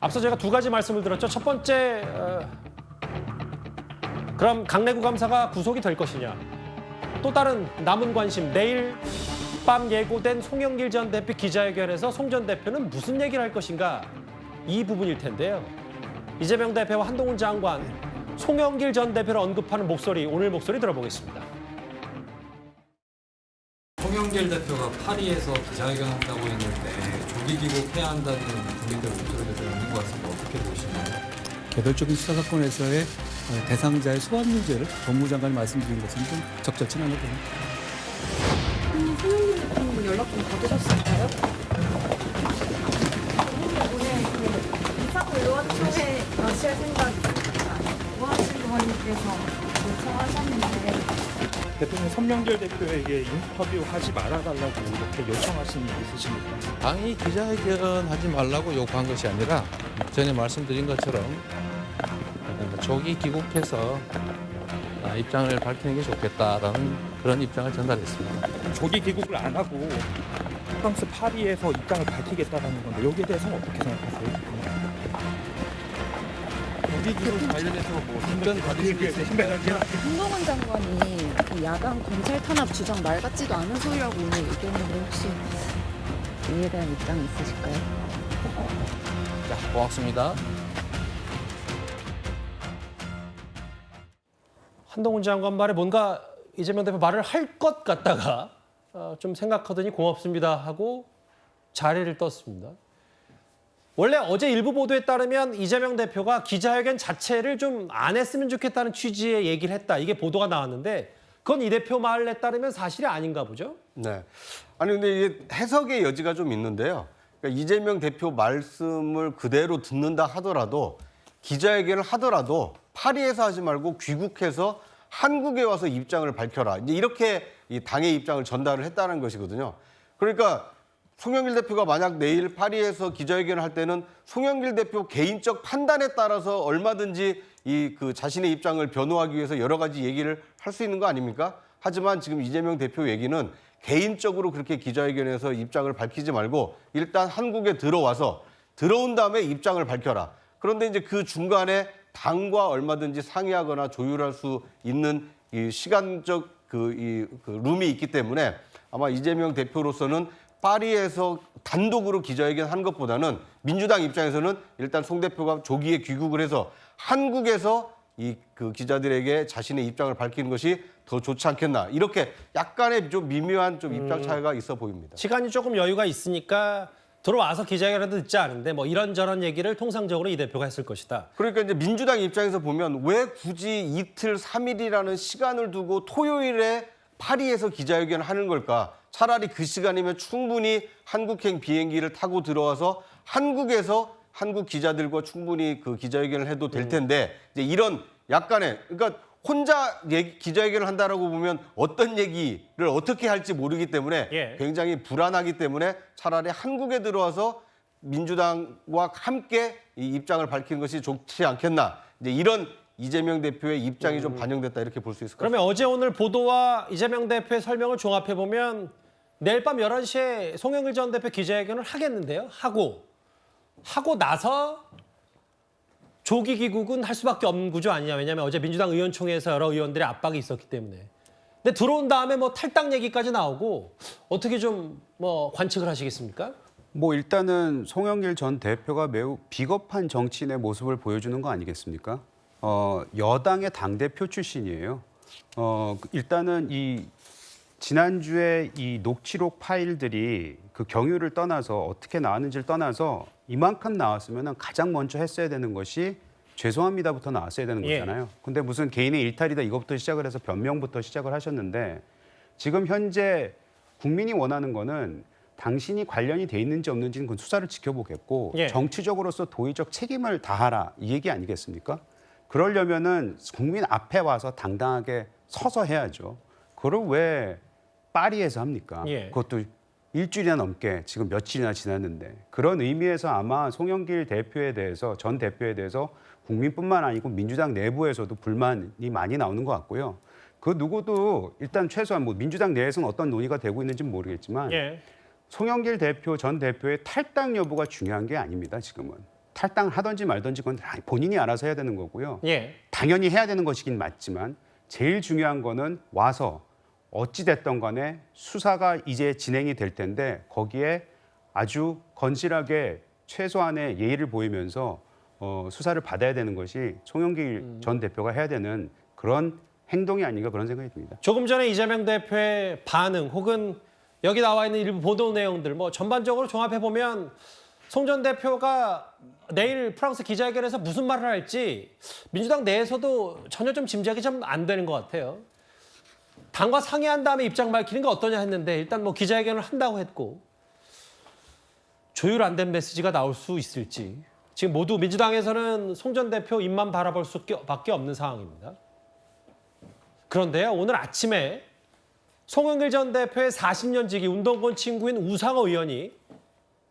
앞서 제가 두 가지 말씀을 드렸죠. 첫 번째, 그럼 강내구 감사가 구속이 될 것이냐. 또 다른 남은 관심, 내일 밤 예고된 송영길 전 대표 기자회견에서 송 전 대표는 무슨 얘기를 할 것인가. 이 부분일 텐데요. 이재명 대표와 한동훈 장관, 송영길 전 대표를 언급하는 목소리, 오늘 목소리 들어보겠습니다. 송영길 대표가 파리에서 기자회견 한다고 했는데 조기 귀국해야 한다는 국민들 목소리가 있는 것 같습니다. 어떻게 보시나요? 개별적인 수사 사건에서의 대상자의 소환 문제를 법무장관이 말씀드린 것은 좀 적절치 않아 보입니다. 송영길 대표님 연락 좀 받으셨을까요? 오늘 이사구 의원총회 하실 생각 있으십니까? 우하신 의원님께서 요청하셨는데 대통령 송영길 대표에게 인터뷰하지 말아달라고 이렇게 요청하신 일 있으십니까? 당이 기자회견 하지 말라고 요구한 것이 아니라 전에 말씀드린 것처럼 조기 귀국해서 입장을 밝히는 게 좋겠다라는 그런 입장을 전달했습니다. 조기 귀국을 안 하고 프랑스 파리에서 입장을 밝히겠다는 건데 여기에 대해서는 어떻게 생각하세요? 조기 귀국 관련해서 뭐 답변 받으실 게 있으신가요? 한동훈 장관이 그 야당 검찰 탄압 주장 말 같지도 않은 소리라고 오늘 얘기했는데 혹시 이에 대한 입장이 있으실까요? 자, 고맙습니다. 한동훈 장관 말에 뭔가 이재명 대표 말을 할 것 같다가 좀 생각하더니 고맙습니다 하고 자리를 떴습니다. 원래 어제 일부 보도에 따르면 이재명 대표가 기자회견 자체를 좀 안 했으면 좋겠다는 취지의 얘기를 했다. 이게 보도가 나왔는데 그건 이 대표 말에 따르면 사실이 아닌가 보죠? 네. 아니 근데 이게 해석의 여지가 좀 있는데요. 그러니까 이재명 대표 말씀을 그대로 듣는다 하더라도 기자회견을 하더라도 파리에서 하지 말고 귀국해서 한국에 와서 입장을 밝혀라. 이제 이렇게 이 당의 입장을 전달을 했다는 것이거든요. 그러니까 송영길 대표가 만약 내일 파리에서 기자회견을 할 때는 송영길 대표 개인적 판단에 따라서 얼마든지 그 자신의 입장을 변호하기 위해서 여러 가지 얘기를 할 수 있는 거 아닙니까? 하지만 지금 이재명 대표 얘기는 개인적으로 그렇게 기자회견에서 입장을 밝히지 말고 일단 한국에 들어와서 들어온 다음에 입장을 밝혀라. 그런데 이제 그 중간에 당과 얼마든지 상의하거나 조율할 수 있는 이 시간적 룸이 있기 때문에 아마 이재명 대표로서는 파리에서 단독으로 기자회견 한 것보다는 민주당 입장에서는 일단 송 대표가 조기에 귀국을 해서 한국에서 그 기자들에게 자신의 입장을 밝히는 것이 더 좋지 않겠나. 이렇게 약간의 좀 미묘한 좀 입장 차이가 있어 보입니다. 시간이 조금 여유가 있으니까 들어와서 기자회견도 듣지 않은데 뭐 이런저런 얘기를 통상적으로 이 대표가 했을 것이다. 그러니까 이제 민주당 입장에서 보면 왜 굳이 이틀, 3일이라는 시간을 두고 토요일에 파리에서 기자회견을 하는 걸까? 차라리 그 시간이면 충분히 한국행 비행기를 타고 들어와서 한국에서 한국 기자들과 충분히 그 기자회견을 해도 될 텐데 이제 이런 약간의 그러니까 혼자 기자회견을 한다라고 보면 어떤 얘기를 어떻게 할지 모르기 때문에 굉장히 불안하기 때문에 차라리 한국에 들어와서 민주당과 함께 이 입장을 밝히는 것이 좋지 않겠나. 이제 이런 이재명 대표의 입장이 좀 반영됐다 이렇게 볼 수 있을 것 같습니다. 그러면 어제 오늘 보도와 이재명 대표의 설명을 종합해 보면 내일 밤 11시에 송영길 전 대표 기자회견을 하겠는데요. 하고 나서 조기 귀국은 할 수밖에 없는 구조 아니냐. 왜냐하면 어제 민주당 의원총회에서 여러 의원들의 압박이 있었기 때문에. 근데 들어온 다음에 뭐 탈당 얘기까지 나오고 어떻게 좀 뭐 관측을 하시겠습니까? 뭐 일단은 송영길 전 대표가 매우 비겁한 정치인의 모습을 보여주는 거 아니겠습니까? 여당의 당대표 출신이에요. 일단은 이 지난주에 이 녹취록 파일들이 그 경유를 떠나서 어떻게 나왔는지를 떠나서 이만큼 나왔으면 가장 먼저 했어야 되는 것이 죄송합니다부터 나왔어야 되는 거잖아요. 근데 무슨 개인의 일탈이다 이것부터 시작을 해서 변명부터 시작을 하셨는데 지금 현재 국민이 원하는 거는 당신이 관련이 돼 있는지 없는지는 그 수사를 지켜보겠고 정치적으로서 도의적 책임을 다하라 이 얘기 아니겠습니까? 그러려면은 국민 앞에 와서 당당하게 서서 해야죠. 그걸 왜 파리에서 합니까? 그것도 일주일이나 넘게 지금 며칠이나 지났는데 그런 의미에서 아마 송영길 대표에 대해서 전 대표에 대해서 국민뿐만 아니고 민주당 내부에서도 불만이 많이 나오는 것 같고요. 그 누구도 일단 최소한 뭐 민주당 내에서는 어떤 논의가 되고 있는지는 모르겠지만 송영길 대표 전 대표의 탈당 여부가 중요한 게 아닙니다. 지금은. 탈당을 하든지 말든지 그건 본인이 알아서 해야 되는 거고요. 당연히 해야 되는 것이긴 맞지만 제일 중요한 거는 와서 어찌됐던 간에 수사가 이제 진행이 될 텐데 거기에 아주 건실하게 최소한의 예의를 보이면서 수사를 받아야 되는 것이 송영길 전 대표가 해야 되는 그런 행동이 아닌가 그런 생각이 듭니다. 조금 전에 이재명 대표의 반응 혹은 여기 나와 있는 일부 보도 내용들 뭐 전반적으로 종합해 보면 송 전 대표가 내일 프랑스 기자회견에서 무슨 말을 할지 민주당 내에서도 전혀 좀 짐작이 좀 안 되는 것 같아요. 당과 상의한 다음에 입장 밝히는 게 어떠냐 했는데 일단 뭐 기자회견을 한다고 했고 조율 안 된 메시지가 나올 수 있을지 지금 모두 민주당에서는 송 전 대표 입만 바라볼 수밖에 없는 상황입니다. 그런데요 오늘 아침에 송영길 전 대표의 40년 지기 운동권 친구인 우상호 의원이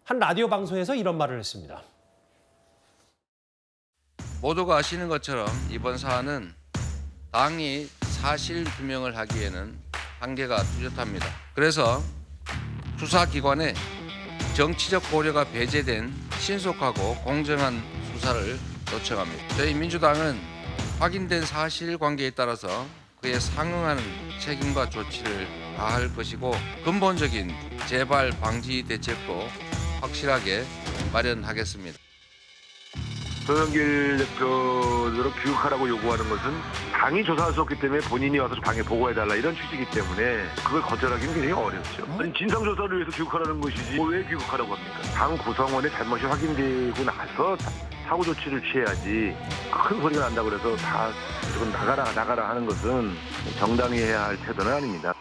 한 라디오 방송에서 이런 말을 했습니다. 모두가 아시는 것처럼 이번 사안은 당이 사실 규명을 하기에는 한계가 뚜렷합니다. 그래서 수사기관에 정치적 고려가 배제된 신속하고 공정한 수사를 요청합니다. 저희 민주당은 확인된 사실관계에 따라서 그에 상응하는 책임과 조치를 다할 것이고 근본적인 재발 방지 대책도 확실하게 마련하겠습니다. 송영길 대표로 귀국하라고 요구하는 것은 당이 조사할 수 없기 때문에 본인이 와서 당에 보고해달라 이런 취지이기 때문에 그걸 거절하기는 굉장히 어렵죠. 아니, 진상조사를 위해서 귀국하라는 것이지 왜 귀국하라고 합니까? 당 구성원의 잘못이 확인되고 나서 사후 조치를 취해야지 큰 소리가 난다고 그래서 다 무조건 나가라 하는 것은 정당이 해야 할 태도는 아닙니다.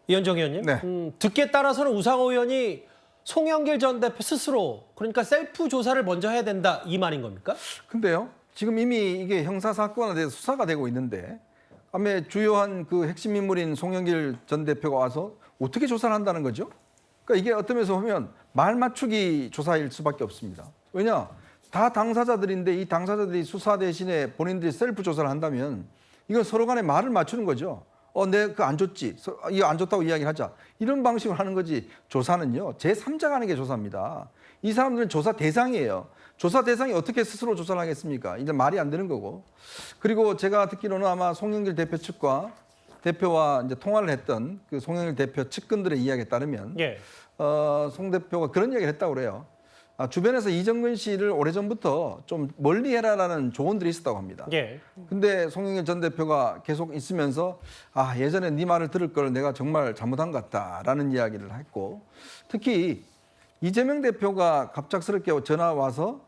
이현정 의원님, 듣기에 따라서는 우상호 의원이 송영길 전 대표 스스로 그러니까 셀프 조사를 먼저 해야 된다 이 말인 겁니까? 근데요, 지금 이미 이게 형사 사건에 대해서 수사가 되고 있는데 아마 주요한 그 핵심 인물인 송영길 전 대표가 와서 어떻게 조사를 한다는 거죠? 그러니까 이게 어떤 면에서 보면 말 맞추기 조사일 수밖에 없습니다. 왜냐? 다 당사자들인데 이 당사자들이 수사 대신에 본인들이 셀프 조사를 한다면 이건 서로 간에 말을 맞추는 거죠. 내가 그거 안 줬지. 이거 안 줬다고 이야기를 하자. 이런 방식으로 하는 거지. 조사는요. 제3자가 하는 게 조사입니다. 이 사람들은 조사 대상이에요. 조사 대상이 어떻게 스스로 조사를 하겠습니까? 이제 말이 안 되는 거고. 그리고 제가 듣기로는 아마 송영길 대표 측과 대표와 이제 통화를 했던 그 송영길 대표 측근들의 이야기에 따르면 송 대표가 그런 이야기를 했다고 그래요. 주변에서 이정근 씨를 오래전부터 좀 멀리해라라는 조언들이 있었다고 합니다. 예. 근데 송영길 전 대표가 계속 있으면서 예전에 네 말을 들을 걸 내가 정말 잘못한 것 같다라는 이야기를 했고, 특히 이재명 대표가 갑작스럽게 전화 와서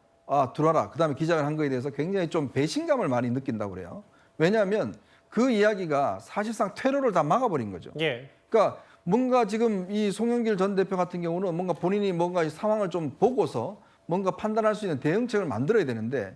들어와라, 그다음에 기자회견 한 거에 대해서 굉장히 좀 배신감을 많이 느낀다고 그래요. 왜냐하면 그 이야기가 사실상 퇴로를 다 막아버린 거죠. 예. 그러니까 뭔가 지금 이 송영길 전 대표 같은 경우는 뭔가 본인이 뭔가 이 상황을 좀 보고서 뭔가 판단할 수 있는 대응책을 만들어야 되는데,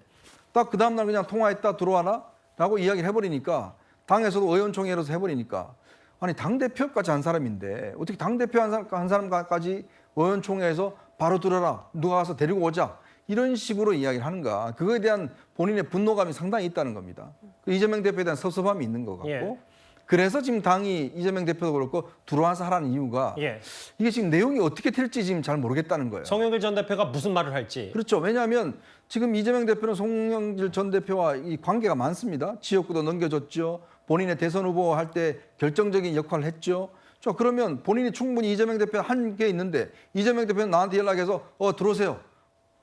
딱 그 다음날 그냥 통화했다 들어와라 라고 이야기를 해버리니까, 당에서도 의원총회로서 해버리니까, 아니 당대표까지 한 사람인데 어떻게 당대표 한 사람까지 의원총회에서 바로 들어라, 누가 가서 데리고 오자, 이런 식으로 이야기를 하는가. 그거에 대한 본인의 분노감이 상당히 있다는 겁니다. 이재명 대표에 대한 섭섭함이 있는 것 같고, 예. 그래서 지금 당이 이재명 대표도 그렇고 들어와서 하라는 이유가, 이게 지금 내용이 어떻게 될지 지금 잘 모르겠다는 거예요. 송영길 전 대표가 무슨 말을 할지. 그렇죠. 왜냐하면 지금 이재명 대표는 송영길 전 대표와 이 관계가 많습니다. 지역구도 넘겨줬죠. 본인의 대선 후보 할 때 결정적인 역할을 했죠. 그러면 본인이 충분히 이재명 대표 한 게 있는데, 이재명 대표는 나한테 연락해서 들어오세요.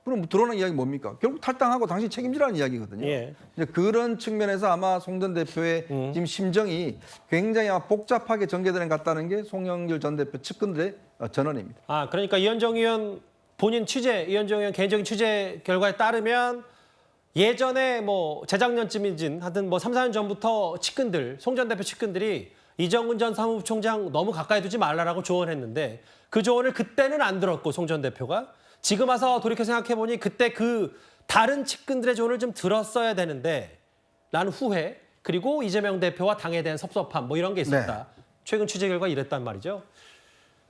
그럼 들어오는 이야기 뭡니까? 결국 탈당하고 당신 책임지라는 이야기거든요. 예. 이제 그런 측면에서 아마 송 전 대표의 지금 심정이 굉장히 복잡하게 전개되는 것 같다는 게 송영길 전 대표 측근들의 전언입니다. 그러니까 이현정 의원 본인 취재, 이현정 의원 개인적인 취재 결과에 따르면 예전에 뭐 재작년쯤이진 하여튼 뭐 3, 4년 전부터 측근들, 송 전 대표 측근들이 이정근 전 사무부총장 너무 가까이 두지 말라라고 조언했는데, 그 조언을 그때는 안 들었고 송 전 대표가 지금 와서 돌이켜 생각해보니 그때 그 다른 측근들의 조언을 좀 들었어야 되는데 라는 후회, 그리고 이재명 대표와 당에 대한 섭섭함 뭐 이런 게 있었다. 최근 취재 결과 이랬단 말이죠.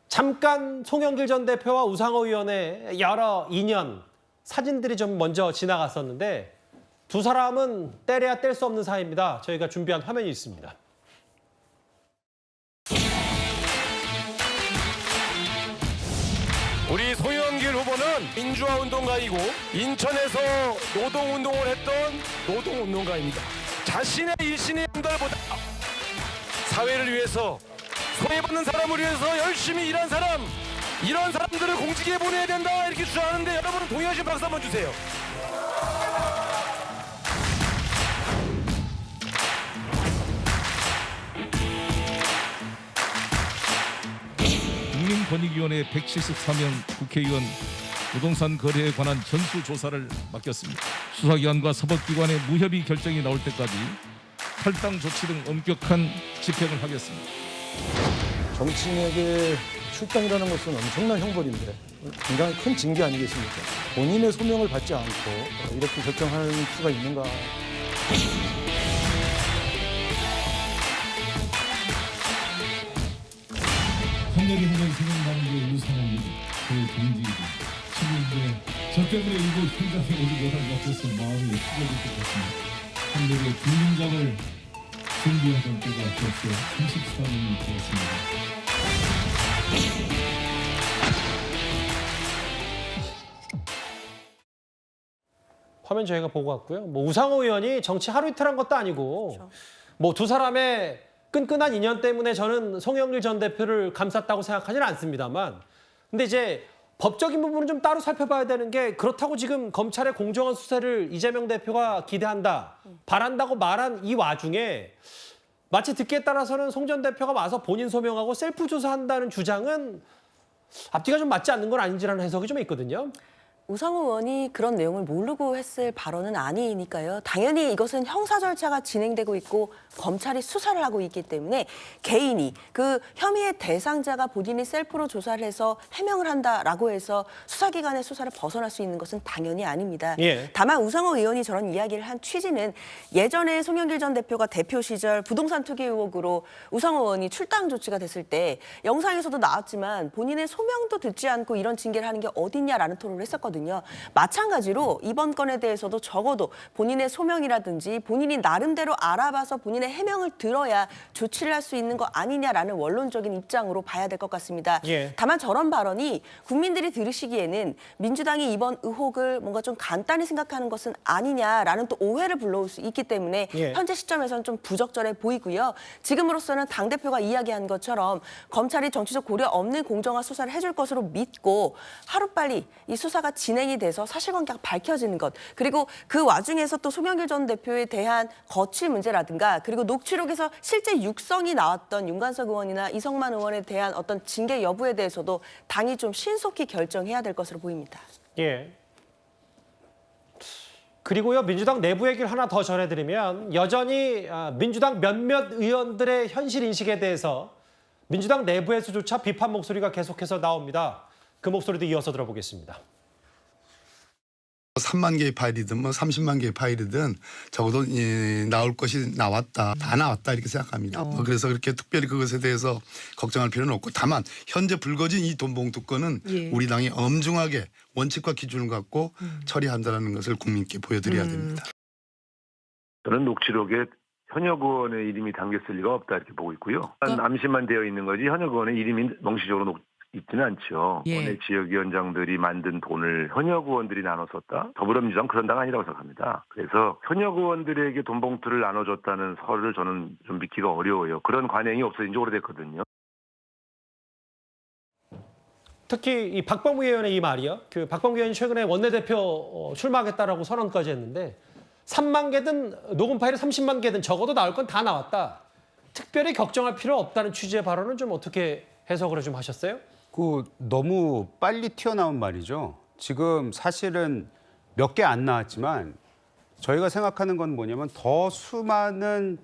잠깐 송영길 전 대표와 우상호 의원의 여러 인연, 사진들이 좀 먼저 지나갔었는데 두 사람은 떼려야 뗄 수 없는 사이입니다. 저희가 준비한 화면이 있습니다. 우리 송영길 후보는 민주화 운동가이고 인천에서 노동운동을 했던 노동운동가입니다. 자신의 일신의 양들보다 사회를 위해서, 소외받는 사람을 위해서 열심히 일한 사람, 이런 사람들을 공직에 보내야 된다 이렇게 주장하는데, 여러분은 동의하시면 박수 한번 주세요. 국민권익위원회 173명 국회의원 부동산 거래에 관한 전수조사를 맡겼습니다. 수사기관과 사법기관의 무협의 결정이 나올 때까지 탈당 조치 등 엄격한 집행을 하겠습니다. 정치인에게 출당이라는 것은 엄청난 형벌인데 굉장히 큰 징계 아니겠습니까? 본인의 소명을 받지 않고 이렇게 결정할 수가 있는가? 한여리 한여리 생각나는 게 유상입니다. 그 동지이고 친구인데 저 때문에 이곳 현장에 오지 못한 것 같아서 마음이 찢어질 것 같습니다. 한여리의 군림장을 준비하던 때가 벌써 34년이 되었습니다. 화면 저희가 보고 왔고요. 뭐 우상호 의원이 정치 하루 이틀 한 것도 아니고 뭐 두 사람의 끈끈한 인연 때문에 저는 송영길 전 대표를 감쌌다고 생각하지는 않습니다만, 근데 이제 법적인 부분은 좀 따로 살펴봐야 되는 게, 그렇다고 지금 검찰의 공정한 수사를 이재명 대표가 기대한다, 바란다고 말한 이 와중에 마치 듣기에 따라서는 송 전 대표가 와서 본인 소명하고 셀프 조사한다는 주장은 앞뒤가 좀 맞지 않는 건 아닌지라는 해석이 좀 있거든요. 우상호 의원이 그런 내용을 모르고 했을 발언은 아니니까요. 당연히 이것은 형사 절차가 진행되고 있고 검찰이 수사를 하고 있기 때문에 개인이 그 혐의의 대상자가 본인이 셀프로 조사를 해서 해명을 한다라고 해서 수사기관의 수사를 벗어날 수 있는 것은 당연히 아닙니다. 다만 우상호 의원이 저런 이야기를 한 취지는, 예전에 송영길 전 대표가 대표 시절 부동산 투기 의혹으로 우상호 의원이 출당 조치가 됐을 때 영상에서도 나왔지만 본인의 소명도 듣지 않고 이런 징계를 하는 게 어딨냐라는 토론을 했었거든요. 마찬가지로 이번 건에 대해서도 적어도 본인의 소명이라든지 본인이 나름대로 알아봐서 본인의 해명을 들어야 조치를 할 수 있는 거 아니냐라는 원론적인 입장으로 봐야 될 것 같습니다. 다만 저런 발언이 국민들이 들으시기에는 민주당이 이번 의혹을 뭔가 좀 간단히 생각하는 것은 아니냐라는 또 오해를 불러올 수 있기 때문에 현재 시점에서는 좀 부적절해 보이고요. 지금으로서는 당대표가 이야기한 것처럼 검찰이 정치적 고려 없는 공정한 수사를 해줄 것으로 믿고 하루빨리 이 수사가 진행이 돼서 사실관계가 밝혀지는 것, 그리고 그 와중에서 또 송영길 전 대표에 대한 거취 문제라든가, 그리고 녹취록에서 실제 육성이 나왔던 윤관석 의원이나 이성만 의원에 대한 어떤 징계 여부에 대해서도 당이 좀 신속히 결정해야 될 것으로 보입니다. 예. 그리고요, 민주당 내부 얘기를 하나 더 전해드리면 여전히 민주당 몇몇 의원들의 현실 인식에 대해서 민주당 내부에서조차 비판 목소리가 계속해서 나옵니다. 그 목소리도 이어서 들어보겠습니다. 3만 개의 파일이든 뭐 30만 개의 파일이든 적어도 나올 것이 나왔다. 다 나왔다 이렇게 생각합니다. 그래서 그렇게 특별히 그것에 대해서 걱정할 필요는 없고, 다만 현재 불거진 이 돈봉투 건은 우리 당이 엄중하게 원칙과 기준을 갖고 처리한다는 것을 국민께 보여드려야 됩니다. 저는 녹취록에 현역 의원의 이름이 담겼을 리가 없다 이렇게 보고 있고요. 암시만 되어 있는 거지 현역 의원의 이름이 명시적으로 있지는 않죠. 원내 지역위원장들이 만든 돈을 현역 의원들이 나눠 썼다? 더불어민주당 그런 당 아니라고 생각합니다. 그래서 현역 의원들에게 돈 봉투를 나눠줬다는 설을 저는 좀 믿기가 어려워요. 그런 관행이 없어진 지 오래됐거든요. 특히 이 박범계 의원의 이 말이요. 그 박범계 의원이 최근에 원내대표 출마하겠다라고 선언까지 했는데 3만 개든 녹음 파일이 30만 개든 적어도 나올 건 다 나왔다. 특별히 걱정할 필요 없다는 취지의 발언은 좀 어떻게 해석을 좀 하셨어요? 너무 빨리 튀어나온 말이죠. 지금 사실은 몇 개 안 나왔지만 저희가 생각하는 건 뭐냐면 더 수많은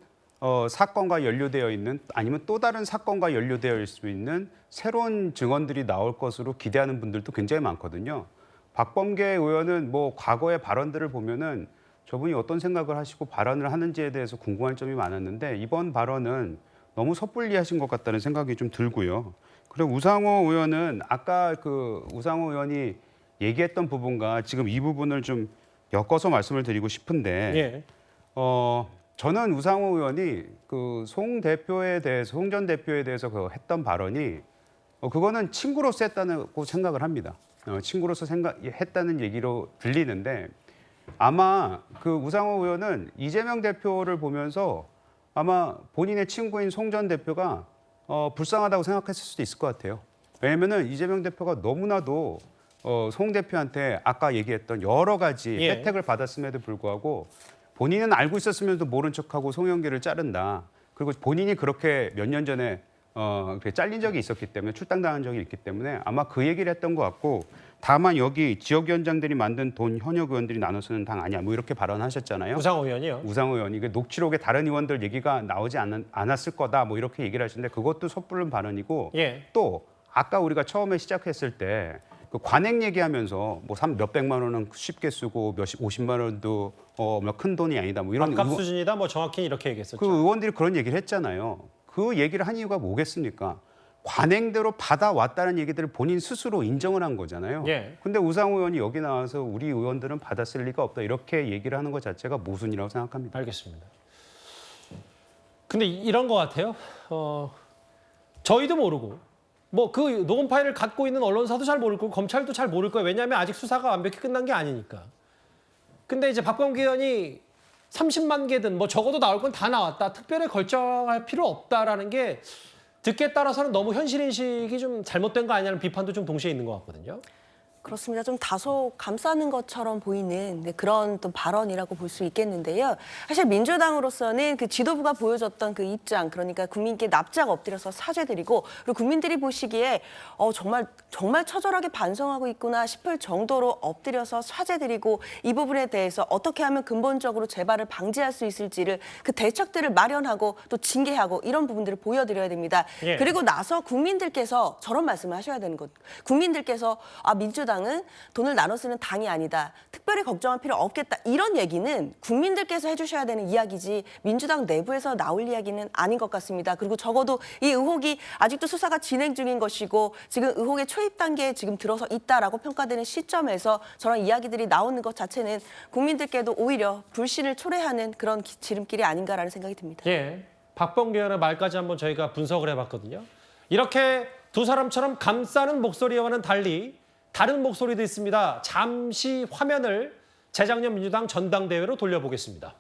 사건과 연루되어 있는, 아니면 또 다른 사건과 연루되어 있을 수 있는 새로운 증언들이 나올 것으로 기대하는 분들도 굉장히 많거든요. 박범계 의원은 뭐 과거의 발언들을 보면은 저분이 어떤 생각을 하시고 발언을 하는지에 대해서 궁금할 점이 많았는데 이번 발언은 너무 섣불리 하신 것 같다는 생각이 좀 들고요. 그리고 우상호 의원은 아까 그 우상호 의원이 얘기했던 부분과 지금 이 부분을 좀 엮어서 말씀을 드리고 싶은데 저는 우상호 의원이 그 송 전 대표에 대해서 그 했던 발언이 그거는 친구로서 했다고 생각을 합니다. 친구로서 했다는 얘기로 들리는데 아마 그 우상호 의원은 이재명 대표를 보면서 아마 본인의 친구인 송 전 대표가 불쌍하다고 생각했을 수도 있을 것 같아요. 왜냐면은 이재명 대표가 너무나도 송 대표한테 아까 얘기했던 여러 가지 혜택을 받았음에도 불구하고 본인은 알고 있었으면서도 모른 척하고 송영길을 자른다. 그리고 본인이 그렇게 몇 년 전에 잘린 적이 있었기 때문에, 출당당한 적이 있기 때문에 아마 그 얘기를 했던 것 같고, 다만 여기 지역위원장들이 만든 돈 현역 의원들이 나눠 쓰는 당 아니야 뭐 이렇게 발언하셨잖아요. 우상호 의원이요. 우상호 의원이 녹취록에 다른 의원들 얘기가 나오지 않았을 거다 뭐 이렇게 얘기를 하시는데 그것도 섣부른 발언이고, 또 아까 우리가 처음에 시작했을 때 그 관행 얘기하면서 뭐 몇백만 원은 쉽게 쓰고 50만 원도 큰 돈이 아니다 뭐 이런 밥값 수준이다 뭐 정확히 이렇게 얘기했었죠. 그 의원들이 그런 얘기를 했잖아요. 그 얘기를 한 이유가 뭐겠습니까? 관행대로 받아왔다는 얘기들을 본인 스스로 인정을 한 거잖아요. 근데 우상호 의원이 여기 나와서 우리 의원들은 받았을 리가 없다 이렇게 얘기를 하는 것 자체가 모순이라고 생각합니다. 알겠습니다. 근데 이런 것 같아요. 저희도 모르고 뭐 그 녹음 파일을 갖고 있는 언론사도 잘 모를 거고 검찰도 잘 모를 거예요. 왜냐하면 아직 수사가 완벽히 끝난 게 아니니까. 근데 이제 박범계 의원이 30만 개든 뭐 적어도 나올 건 다 나왔다. 특별히 결정할 필요 없다라는 게 듣기에 따라서는 너무 현실인식이 좀 잘못된 거 아니냐는 비판도 좀 동시에 있는 것 같거든요. 그렇습니다. 좀 다소 감싸는 것처럼 보이는 그런 또 발언이라고 볼 수 있겠는데요. 사실 민주당으로서는 그 지도부가 보여줬던 그 입장, 그러니까 국민께 납작 엎드려서 사죄드리고, 그리고 국민들이 보시기에 정말 처절하게 반성하고 있구나 싶을 정도로 엎드려서 사죄드리고, 이 부분에 대해서 어떻게 하면 근본적으로 재발을 방지할 수 있을지를 그 대책들을 마련하고 또 징계하고 이런 부분들을 보여드려야 됩니다. 그리고 나서 국민들께서 저런 말씀을 하셔야 되는 것. 국민들께서 민주당 은 돈을 나눠 쓰는 당이 아니다. 특별히 걱정할 필요 없겠다. 이런 얘기는 국민들께서 해주셔야 되는 이야기지 민주당 내부에서 나올 이야기는 아닌 것 같습니다. 그리고 적어도 이 의혹이 아직도 수사가 진행 중인 것이고 지금 의혹의 초입 단계에 지금 들어서 있다라고 평가되는 시점에서 저런 이야기들이 나오는 것 자체는 국민들께도 오히려 불신을 초래하는 그런 지름길이 아닌가라는 생각이 듭니다. 박범계 의원의 말까지 한번 저희가 분석을 해봤거든요. 이렇게 두 사람처럼 감싸는 목소리와는 달리 다른 목소리도 있습니다. 잠시 화면을 재작년 민주당 전당대회로 돌려보겠습니다.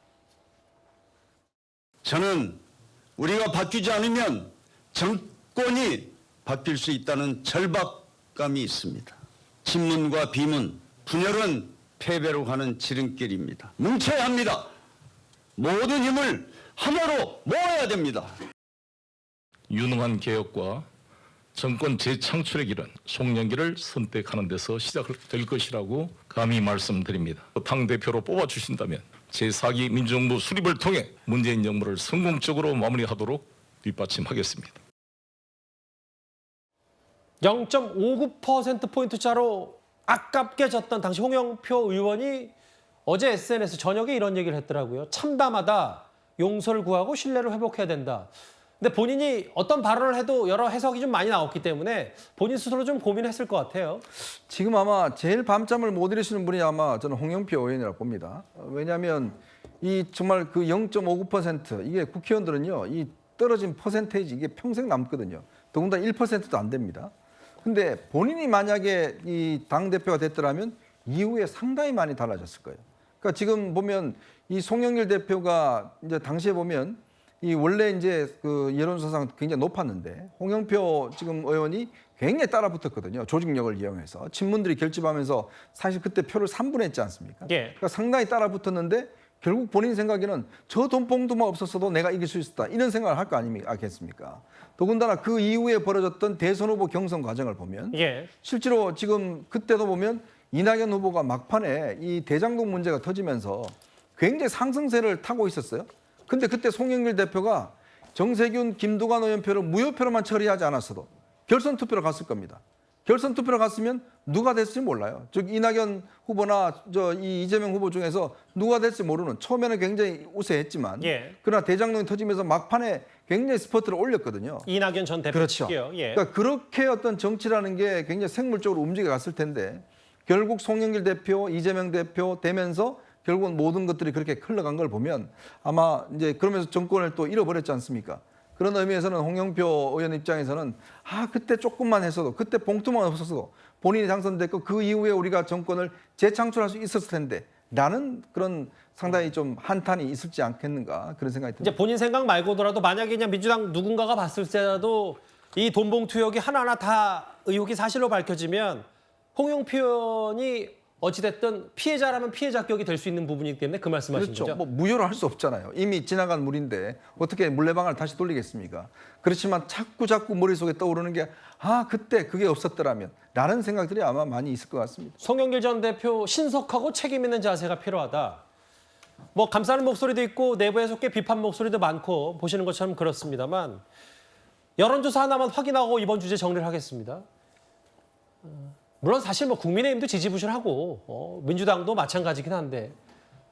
저는 우리가 바뀌지 않으면 정권이 바뀔 수 있다는 절박감이 있습니다. 친문과 비문, 분열은 패배로 가는 지름길입니다. 뭉쳐야 합니다. 모든 힘을 하나로 모아야 됩니다. 유능한 개혁과 정권 재창출의 길은 송영길을 선택하는 데서 시작될 것이라고 감히 말씀드립니다. 당대표로 뽑아주신다면 제4기 민주정부 수립을 통해 문재인 정부를 성공적으로 마무리하도록 뒷받침하겠습니다. 0.59%포인트 차로 아깝게 졌던 당시 홍영표 의원이 어제 SNS 저녁에 이런 얘기를 했더라고요. 참담하다. 용서를 구하고 신뢰를 회복해야 된다. 근데 본인이 어떤 발언을 해도 여러 해석이 좀 많이 나왔기 때문에 본인 스스로 좀 고민했을 것 같아요. 지금 아마 제일 밤잠을 못 이루시는 분이 아마 저는 홍영표 의원이라고 봅니다. 왜냐하면 이 정말 그 0.59% 이게 국회의원들은요, 이 떨어진 퍼센테이지 이게 평생 남거든요. 더군다나 1%도 안 됩니다. 근데 본인이 만약에 이 당대표가 됐더라면 이후에 상당히 많이 달라졌을 거예요. 그러니까 지금 보면 이 송영길 대표가 이제 당시에 보면 이 원래 이제 그 여론조사상 굉장히 높았는데 홍영표 지금 의원이 굉장히 따라붙었거든요. 조직력을 이용해서 친문들이 결집하면서 사실 그때 표를 3분했지 않습니까? 예. 그러니까 상당히 따라붙었는데 결국 본인 생각에는 저 돈봉투만 없었어도 내가 이길 수 있었다 이런 생각을 할 거 아니겠습니까? 더군다나 그 이후에 벌어졌던 대선 후보 경선 과정을 보면 실제로 지금 그때도 보면 이낙연 후보가 막판에 이 대장동 문제가 터지면서 굉장히 상승세를 타고 있었어요. 근데 그때 송영길 대표가 정세균, 김두관 의원 표를 무효표로만 처리하지 않았어도 결선 투표로 갔을 겁니다. 결선 투표로 갔으면 누가 됐을지 몰라요. 즉 이낙연 후보나 이 이재명 후보 중에서 누가 될지 모르는 처음에는 굉장히 우세했지만 그러나 대장동이 터지면서 막판에 굉장히 스포트를 올렸거든요. 이낙연 전 대표 그렇죠. 측이요. 그러니까 그렇게 어떤 정치라는 게 굉장히 생물적으로 움직여 갔을 텐데 결국 송영길 대표, 이재명 대표 되면서 결국은 모든 것들이 그렇게 흘러간 걸 보면 아마 이제 그러면서 정권을 또 잃어버렸지 않습니까? 그런 의미에서는 홍영표 의원 입장에서는 그때 조금만 했어도 그때 봉투만 없었어도 본인이 당선됐고 그 이후에 우리가 정권을 재창출할 수 있었을 텐데 라는 그런 상당히 좀 한탄이 있을지 않겠는가 그런 생각이 듭니다. 이제 본인 생각 말고더라도 만약에 그냥 민주당 누군가가 봤을 때라도 이 돈봉투 의혹이 하나하나 다 의혹이 사실로 밝혀지면 홍영표 의원이 어찌됐든 피해자라면 피해자격이 될 수 있는 부분이기 때문에 그 말씀하신 그렇죠. 거죠? 뭐 무효를 할 수 없잖아요. 이미 지나간 물인데 어떻게 물레방아를 다시 돌리겠습니까? 그렇지만 자꾸 머릿속에 떠오르는 게 그때 그게 없었더라면 라는 생각들이 아마 많이 있을 것 같습니다. 송영길 전 대표 신속하고 책임 있는 자세가 필요하다. 뭐 감싸는 목소리도 있고 내부에서 꽤 비판 목소리도 많고 보시는 것처럼 그렇습니다만 여론조사 하나만 확인하고 이번 주제 정리를 하겠습니다. 물론 사실 뭐 국민의힘도 지지부진하고 민주당도 마찬가지긴 한데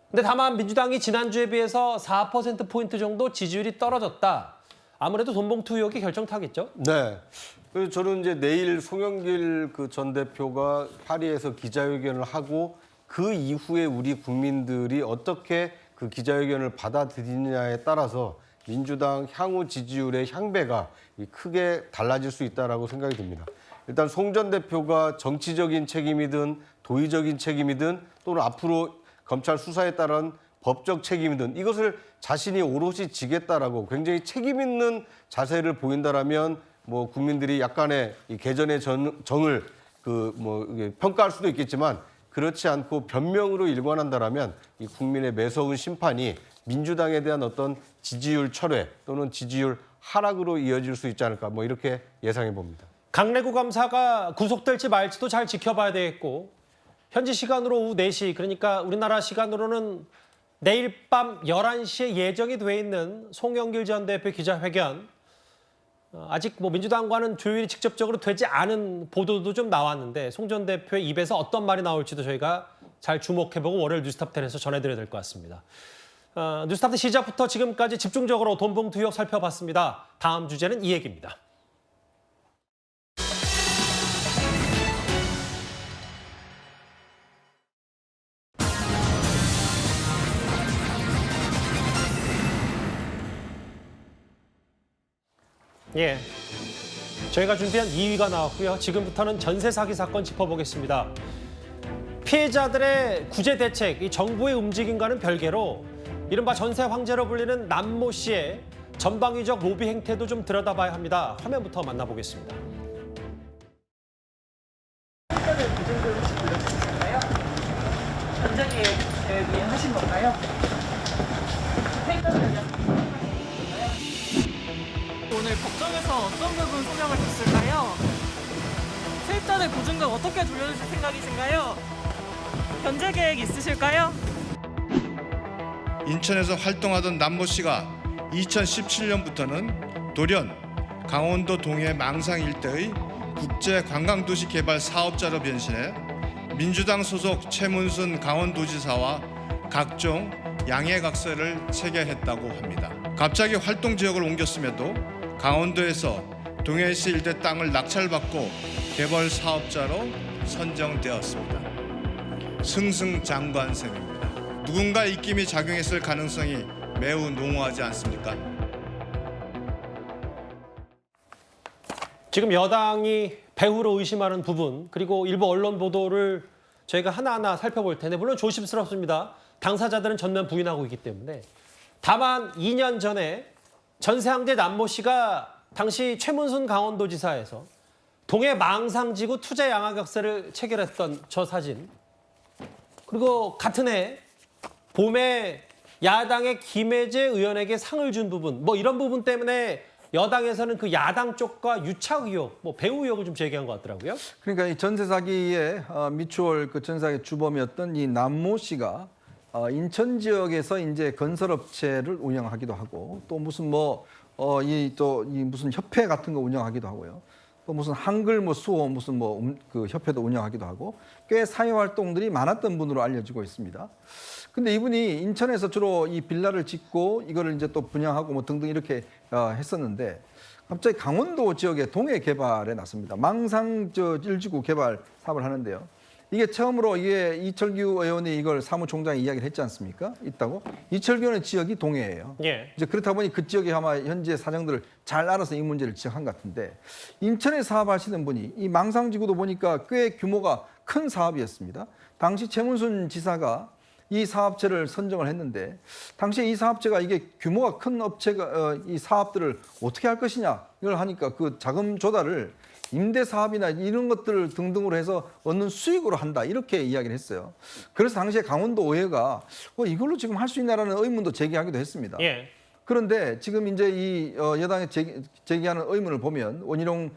근데 다만 민주당이 지난주에 비해서 4%포인트 정도 지지율이 떨어졌다. 아무래도 돈봉투 의혹이 결정타겠죠? 네. 그래서 저는 이제 내일 송영길 그 전 대표가 파리에서 기자회견을 하고 그 이후에 우리 국민들이 어떻게 그 기자회견을 받아들이느냐에 따라서 민주당 향후 지지율의 향배가 크게 달라질 수 있다라고 생각이 듭니다. 일단 송 전 대표가 정치적인 책임이든 도의적인 책임이든 또는 앞으로 검찰 수사에 따른 법적 책임이든 이것을 자신이 오롯이 지겠다라고 굉장히 책임 있는 자세를 보인다라면 뭐 국민들이 약간의 이 개전의 정을 평가할 수도 있겠지만 그렇지 않고 변명으로 일관한다라면 이 국민의 매서운 심판이 민주당에 대한 어떤 지지율 철회 또는 지지율 하락으로 이어질 수 있지 않을까 뭐 이렇게 예상해 봅니다. 강래구 검사가 구속될지 말지도 잘 지켜봐야 되겠고 현지 시간으로 오후 4시 그러니까 우리나라 시간으로는 내일 밤 11시에 예정이 돼 있는 송영길 전 대표 기자회견 아직 뭐 민주당과는 조율이 직접적으로 되지 않은 보도도 좀 나왔는데 송 전 대표의 입에서 어떤 말이 나올지도 저희가 잘 주목해보고 월요일 뉴스탑10에서 전해드려야 될 것 같습니다. 뉴스탑10 시작부터 지금까지 집중적으로 돈봉투 의혹 살펴봤습니다. 다음 주제는 이 얘기입니다. 예, 저희가 준비한 2위가 나왔고요. 지금부터는 전세 사기 사건 짚어보겠습니다. 피해자들의 구제 대책, 이 정부의 움직임과는 별개로 이른바 전세 황제로 불리는 남모 씨의 전방위적 로비 행태도 좀 들여다봐야 합니다. 화면부터 만나보겠습니다. 견제 하신 건가요? 오늘 법정에서 어떤 부분 소명을 줬을까요? 세입자들 보증금 어떻게 돌려주실 생각이신가요? 견제 계획 있으실까요? 인천에서 활동하던 남모 씨가 2017년부터는 돌연 강원도 동해 망상 일대의 국제관광도시 개발 사업자로 변신해 민주당 소속 최문순 강원도지사와 각종 양해각서를 체결했다고 합니다. 갑자기 활동 지역을 옮겼음에도 강원도에서 동해시 일대 땅을 낙찰받고 개발 사업자로 선정되었습니다. 승승장구한 셈입니다. 누군가 입김이 작용했을 가능성이 매우 농후하지 않습니까? 지금 여당이 배후로 의심하는 부분 그리고 일부 언론 보도를 저희가 하나하나 살펴볼 텐데 물론 조심스럽습니다. 당사자들은 전면 부인하고 있기 때문에 다만 2년 전에 전세항제 남모 씨가 당시 최문순 강원도지사에서 동해 망상지구 투자 양화각서를 체결했던 저 사진 그리고 같은 해 봄에 야당의 김혜재 의원에게 상을 준 부분 뭐 이런 부분 때문에 여당에서는 그 야당 쪽과 유착 의혹, 뭐 배후 의혹을 좀 제기한 것 같더라고요. 그러니까 이 전세 사기의 미추홀 그 전세 사기 주범이었던 이 남모 씨가 인천 지역에서 이제 건설업체를 운영하기도 하고 또 무슨 이 무슨 협회 같은 거 운영하기도 하고요. 또 무슨 한글 수호 무슨 그 협회도 운영하기도 하고 꽤 사회 활동들이 많았던 분으로 알려지고 있습니다. 근데 이분이 인천에서 주로 이 빌라를 짓고 이거를 이제 또 분양하고 뭐 등등 이렇게 했었는데 갑자기 강원도 지역의 동해 개발에 나섭니다. 망상 1지구 개발 사업을 하는데요. 이게 처음으로 이게 이철규 의원이 이걸 사무총장이 이야기를 했지 않습니까? 있다고. 이철규 의원의 지역이 동해예요. 예. 이제 그렇다 보니 그 지역이 아마 현재 사정들을 잘 알아서 이 문제를 지적한 것 같은데 인천에 사업하시는 분이 이 망상지구도 보니까 꽤 규모가 큰 사업이었습니다. 당시 최문순 지사가 이 사업체를 선정을 했는데 당시에 이 사업체가 이게 규모가 큰 업체가 이 사업들을 어떻게 할 것이냐 이걸 하니까 그 자금 조달을 임대 사업이나 이런 것들을 등등으로 해서 얻는 수익으로 한다 이렇게 이야기를 했어요. 그래서 당시에 강원도 의회가 이걸로 지금 할 수 있나라는 의문도 제기하기도 했습니다. 예. 그런데 지금 이제 이 여당이 제기하는 의문을 보면 원희룡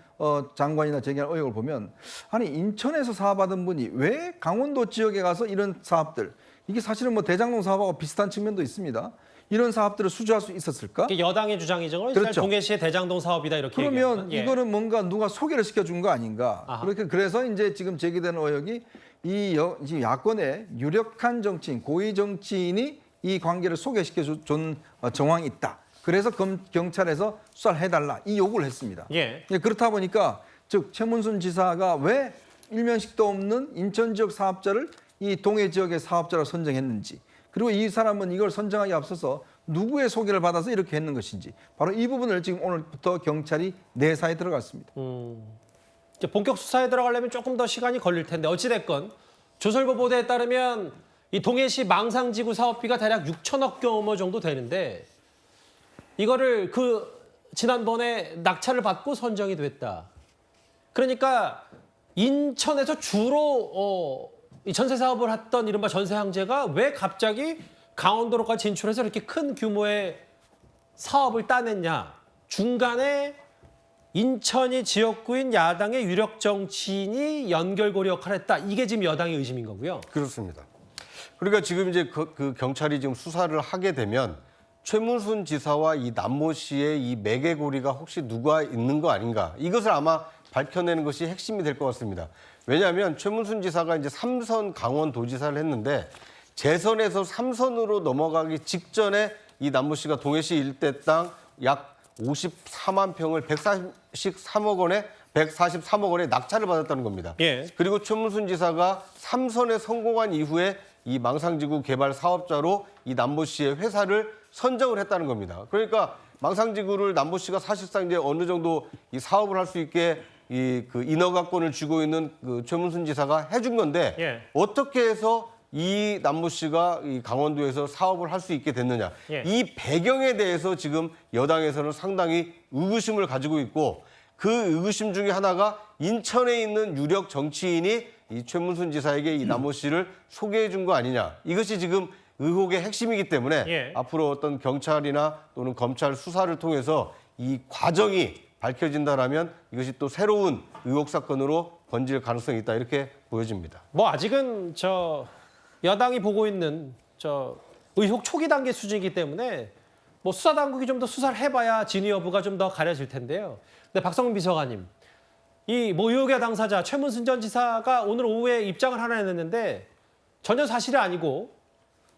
장관이나 제기하는 의혹을 보면 아니 인천에서 사업하던 분이 왜 강원도 지역에 가서 이런 사업들 이게 사실은 뭐 대장동 사업하고 비슷한 측면도 있습니다. 이런 사업들을 수주할 수 있었을까? 여당의 주장이죠. 그렇죠. 동해시의 대장동 사업이다 이렇게 그러면 예. 이거는 뭔가 누가 소개를 시켜준 거 아닌가? 그래서 이제 지금 제기되는 의혹이 이 야권의 유력한 정치인, 고위 정치인이 이 관계를 소개시켜준 정황이 있다. 그래서 경찰에서 수사를 해달라 이 요구를 했습니다. 예. 그렇다 보니까 즉 최문순 지사가 왜 일면식도 없는 인천 지역 사업자를 이 동해 지역의 사업자로 선정했는지 그리고 이 사람은 이걸 선정하기 앞서서 누구의 소개를 받아서 이렇게 했는 것인지 바로 이 부분을 지금 오늘부터 경찰이 내사에 들어갔습니다. 이제 본격 수사에 들어가려면 조금 더 시간이 걸릴 텐데 어찌됐건 조선일보 보도에 따르면 이 동해시 망상지구 사업비가 대략 6천억 규모 정도 되는데 이거를 지난번에 낙찰을 받고 선정이 됐다. 그러니까 인천에서 주로 이 전세 사업을 했던 이른바 전세항제가 왜 갑자기 강원도로까지 진출해서 이렇게 큰 규모의 사업을 따냈냐. 중간에 인천이 지역구인 야당의 유력 정치인이 연결고리 역할을 했다. 이게 지금 여당의 의심인 거고요. 그렇습니다. 그러니까 지금 이제 그 경찰이 지금 수사를 하게 되면 최문순 지사와 이 남모 씨의 이 매개고리가 혹시 누가 있는 거 아닌가. 이것을 아마 밝혀내는 것이 핵심이 될 것 같습니다. 왜냐하면 최문순 지사가 이제 3선 강원도지사를 했는데 재선에서 3선으로 넘어가기 직전에 이 남모 씨가 동해시 일대 땅 약 54만 평을 143억 원에 낙찰을 받았다는 겁니다. 예. 그리고 최문순 지사가 3선에 성공한 이후에 이 망상지구 개발 사업자로 이 남모 씨의 회사를 선정을 했다는 겁니다. 그러니까 망상지구를 남모 씨가 사실상 이제 어느 정도 이 사업을 할 수 있게 그 인허가권을 쥐고 있는 그 최문순 지사가 해준 건데 예. 어떻게 해서 이 남모 씨가 이 강원도에서 사업을 할 수 있게 됐느냐. 예. 이 배경에 대해서 지금 여당에서는 상당히 의구심을 가지고 있고 그 의구심 중에 하나가 인천에 있는 유력 정치인이 이 최문순 지사에게 이 남모 씨를 소개해 준 거 아니냐. 이것이 지금 의혹의 핵심이기 때문에 앞으로 어떤 경찰이나 또는 검찰 수사를 통해서 이 과정이 밝혀진다라면 이것이 또 새로운 의혹 사건으로 번질 가능성이 있다 이렇게 보여집니다. 뭐 아직은 여당이 보고 있는 의혹 초기 단계 수준이기 때문에 뭐 수사 당국이 좀 더 수사를 해봐야 진위 여부가 좀 더 가려질 텐데요. 근데 박성민 비서관님, 이 의혹의 당사자 최문순 전 지사가 오늘 오후에 입장을 하나 냈는데 전혀 사실이 아니고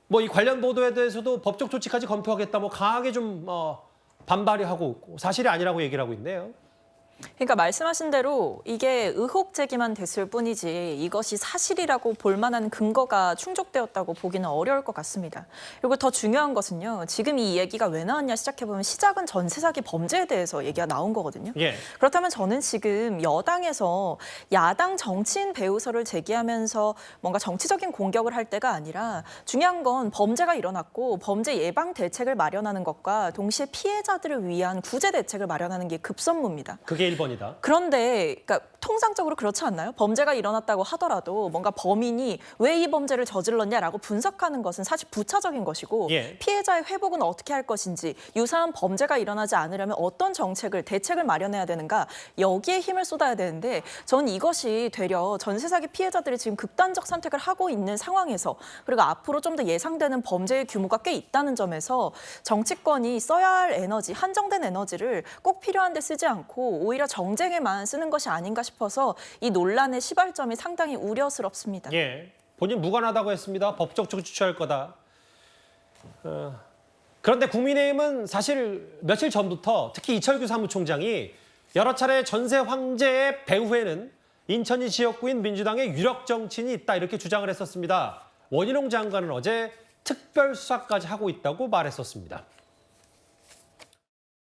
뭐 이 관련 보도에 대해서도 법적 조치까지 검토하겠다, 뭐 강하게 좀 반발이 하고 있고 사실이 아니라고 얘기를 하고 있네요. 그러니까 말씀하신 대로 이게 의혹 제기만 됐을 뿐이지 이것이 사실이라고 볼 만한 근거가 충족되었다고 보기는 어려울 것 같습니다. 그리고 더 중요한 것은요. 지금 이 얘기가 왜 나왔냐 시작해보면 시작은 전세 사기 범죄에 대해서 얘기가 나온 거거든요. 그렇다면 저는 지금 여당에서 야당 정치인 배우설을 제기하면서 뭔가 정치적인 공격을 할 때가 아니라 중요한 건 범죄가 일어났고 범죄 예방 대책을 마련하는 것과 동시에 피해자들을 위한 구제 대책을 마련하는 게 급선무입니다. 그게 1번이다. 그런데 그러니까 통상적으로 그렇지 않나요? 범죄가 일어났다고 하더라도 뭔가 범인이 왜 이 범죄를 저질렀냐라고 분석하는 것은 사실 부차적인 것이고 피해자의 회복은 어떻게 할 것인지 유사한 범죄가 일어나지 않으려면 어떤 정책을, 대책을 마련해야 되는가 여기에 힘을 쏟아야 되는데 저는 이것이 되려 전세 사기 피해자들이 지금 극단적 선택을 하고 있는 상황에서 그리고 앞으로 좀 더 예상되는 범죄의 규모가 꽤 있다는 점에서 정치권이 써야 할 에너지, 한정된 에너지를 꼭 필요한 데 쓰지 않고 오히려 정쟁에만 쓰는 것이 아닌가 싶어서 이 논란의 시발점이 상당히 우려스럽습니다. 본인 무관하다고 했습니다. 법적 조치 취할 거다. 그런데 국민의힘은 사실 며칠 전부터 특히 이철규 사무총장이 여러 차례 전세 황제의 배후에는 인천이 지역구인 민주당의 유력 정치인이 있다 이렇게 주장을 했었습니다. 원희룡 장관은 어제 특별수사까지 하고 있다고 말했었습니다.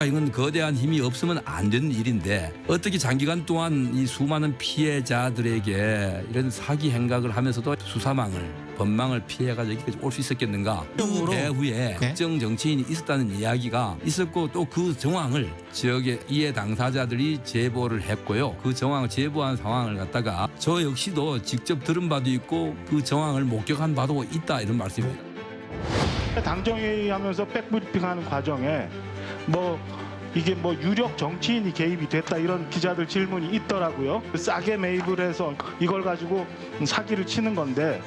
이건 거대한 힘이 없으면 안 되는 일인데 어떻게 장기간 동안 이 수많은 피해자들에게 이런 사기 행각을 하면서도 수사망을, 법망을 피해가지고 여기까지 올 수 있었겠는가. 그 배후에 특정 정치인이 있었다는 이야기가 있었고 또 그 정황을 지역의 이해 당사자들이 제보를 했고요. 그 정황을 제보한 상황을 갖다가 저 역시도 직접 들은 바도 있고 그 정황을 목격한 바도 있다 이런 말씀입니다. 당정회의하면서 백브리핑하는 과정에 이게 유력 정치인이 개입이 됐다 이런 기자들 질문이 있더라고요. 싸게 매입을 해서 이걸 가지고 사기를 치는 건데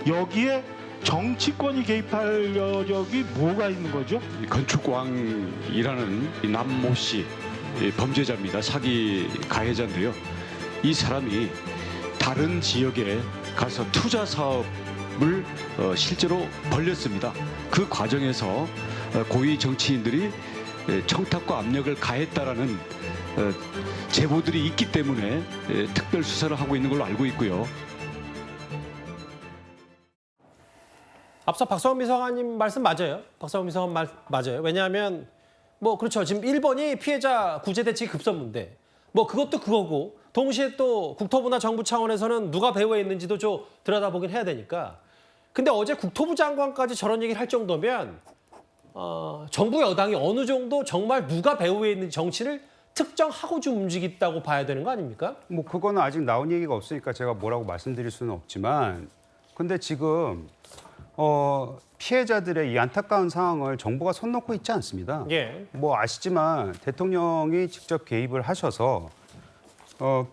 여기에 정치권이 개입할 여력이 뭐가 있는 거죠? 건축왕이라는 남모 씨 범죄자입니다. 사기 가해자인데요. 이 사람이 다른 지역에 가서 투자 사업을 실제로 벌렸습니다. 그 과정에서 고위 정치인들이 청탁과 압력을 가했다라는 제보들이 있기 때문에 특별 수사를 하고 있는 걸로 알고 있고요. 앞서 박성민 비서관님 말씀 맞아요. 박성민 비서관 말 맞아요. 왜냐하면 그렇죠. 지금 1번이 피해자 구제 대책 급선무인데 그것도 그거고 동시에 또 국토부나 정부 차원에서는 누가 배후에 있는지도 좀 들여다보긴 해야 되니까. 근데 어제 국토부 장관까지 저런 얘기를 할 정도면 정부 여당이 어느 정도 정말 누가 배후에 있는 정치를 특정하고 좀 움직였다고 봐야 되는 거 아닙니까? 그거는 아직 나온 얘기가 없으니까 제가 뭐라고 말씀드릴 수는 없지만 근데 지금 피해자들의 이 안타까운 상황을 정부가 손 놓고 있지 않습니다. 아시지만 대통령이 직접 개입을 하셔서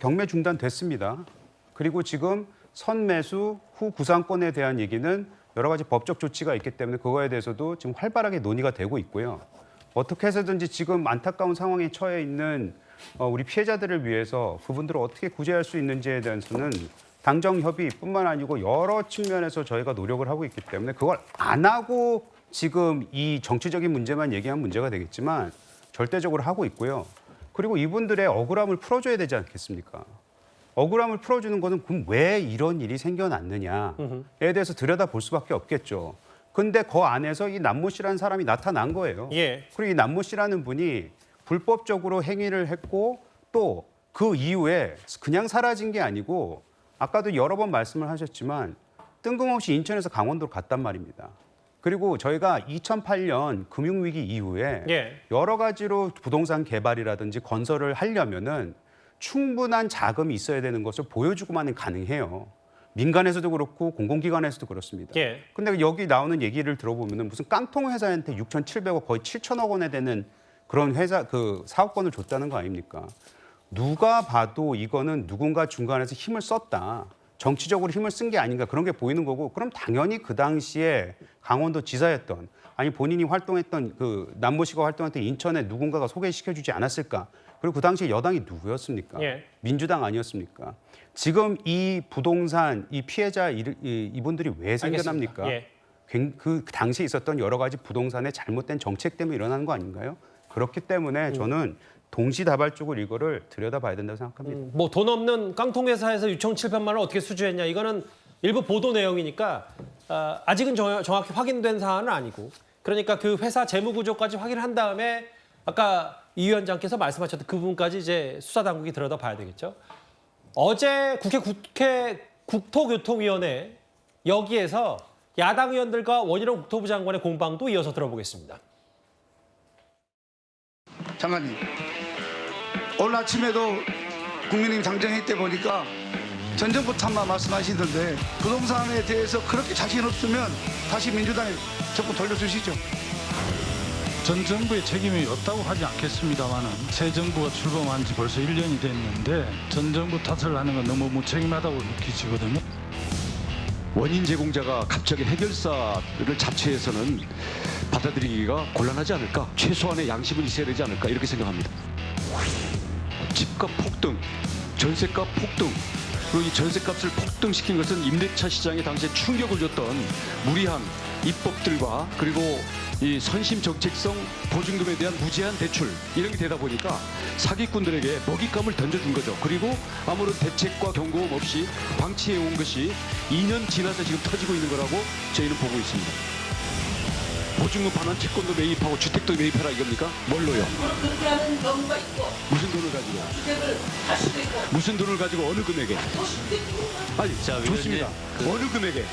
경매 중단됐습니다. 그리고 지금 선매수 후 구상권에 대한 얘기는 여러 가지 법적 조치가 있기 때문에 그거에 대해서도 지금 활발하게 논의가 되고 있고요. 어떻게 해서든지 지금 안타까운 상황에 처해 있는 우리 피해자들을 위해서 그분들을 어떻게 구제할 수 있는지에 대해서는 당정협의뿐만 아니고 여러 측면에서 저희가 노력을 하고 있기 때문에 그걸 안 하고 지금 이 정치적인 문제만 얘기하면 문제가 되겠지만 절대적으로 하고 있고요. 그리고 이분들의 억울함을 풀어줘야 되지 않겠습니까? 억울함을 풀어주는 것은 그럼 왜 이런 일이 생겨났느냐에 대해서 들여다볼 수밖에 없겠죠. 근데 그 안에서 이 남모 씨라는 사람이 나타난 거예요. 그리고 이 남모 씨라는 분이 불법적으로 행위를 했고 또 그 이후에 그냥 사라진 게 아니고 아까도 여러 번 말씀을 하셨지만 뜬금없이 인천에서 강원도로 갔단 말입니다. 그리고 저희가 2008년 금융위기 이후에 여러 가지로 부동산 개발이라든지 건설을 하려면은 충분한 자금이 있어야 되는 것을 보여주고만 가능해요. 민간에서도 그렇고 공공기관에서도 그렇습니다. 예. 근데 여기 나오는 얘기를 들어보면 무슨 깡통 회사한테 6,700억 거의 7천억 원에 되는 그런 회사 그 사업권을 줬다는 거 아닙니까? 누가 봐도 이거는 누군가 중간에서 힘을 썼다. 정치적으로 힘을 쓴 게 아닌가 그런 게 보이는 거고 그럼 당연히 그 당시에 강원도 지사였던 아니 본인이 활동했던 그 남모씨가 활동했던 인천에 누군가가 소개시켜주지 않았을까? 그리고 그 당시에 여당이 누구였습니까? 예. 민주당 아니었습니까? 지금 이 부동산 이 피해자 이분들이 왜 생겨납니까? 예. 그 당시에 있었던 여러 가지 부동산의 잘못된 정책 때문에 일어나는 거 아닌가요? 그렇기 때문에 저는 동시다발적으로 이거를 들여다봐야 된다고 생각합니다. 뭐 돈 없는 깡통회사에서 6,700만 원 어떻게 수주했냐 이거는 일부 보도 내용이니까 아직은 정확히 확인된 사안은 아니고 그러니까 그 회사 재무 구조까지 확인을 한 다음에 아까 이 위원장께서 말씀하셨던 그 부분까지 이제 수사당국이 들여다봐야 되겠죠. 어제 국회 국토교통위원회 여기에서 야당 의원들과 원희룡 국토부 장관의 공방도 이어서 들어보겠습니다. 장관님, 오늘 아침에도 국민의힘 당정회의 때 보니까 전 정부 탓만 말씀하시던데 부동산에 대해서 그렇게 자신 없으면 다시 민주당에 정부 돌려주시죠. 전 정부의 책임이 없다고 하지 않겠습니다만은 새 정부가 출범한 지 벌써 1년이 됐는데 전 정부 탓을 하는 건 너무 무책임하다고 느끼시거든요. 원인 제공자가 갑자기 해결사를 자체해서는 받아들이기가 곤란하지 않을까? 최소한의 양심은 있어야 되지 않을까? 이렇게 생각합니다. 집값 폭등, 전세값 폭등, 그리고 이 전세값을 폭등시킨 것은 임대차 시장에 당시에 충격을 줬던 무리한 입법들과 그리고 이 선심 정책성 보증금에 대한 무제한 대출 이런 게 되다 보니까 사기꾼들에게 먹잇감을 던져준 거죠. 그리고 아무런 대책과 경고음 없이 방치해 온 것이 2년 지나서 지금 터지고 있는 거라고 저희는 보고 있습니다. 보증금 반환 채권도 매입하고 주택도 매입해라 이겁니까? 뭘로요? 그렇게 하는 경우가 있고 무슨 돈을 가지고? 주택을 살 수도 있고 무슨 돈을 가지고 어느 금액에? 아니 좋습니다. 어느 금액에?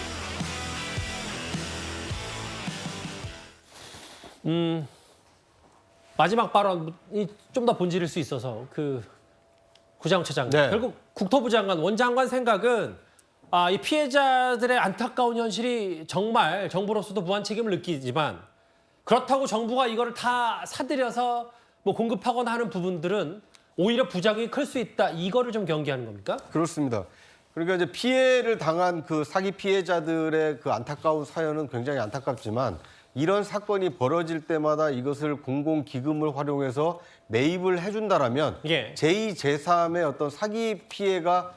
마지막 발언이 좀 더 본질일 수 있어서 그 구장처 장관 네. 결국 국토부 장관 원 장관 생각은 이 피해자들의 안타까운 현실이 정말 정부로서도 무한 책임을 느끼지만 그렇다고 정부가 이거를 다 사들여서 뭐 공급하거나 하는 부분들은 오히려 부작용이 클 수 있다. 이거를 좀 경계하는 겁니까? 그렇습니다. 그러니까 이제 피해를 당한 그 사기 피해자들의 그 안타까운 사연은 굉장히 안타깝지만 이런 사건이 벌어질 때마다 이것을 공공기금을 활용해서 매입을 해준다라면 예. 제2, 제3의 어떤 사기 피해가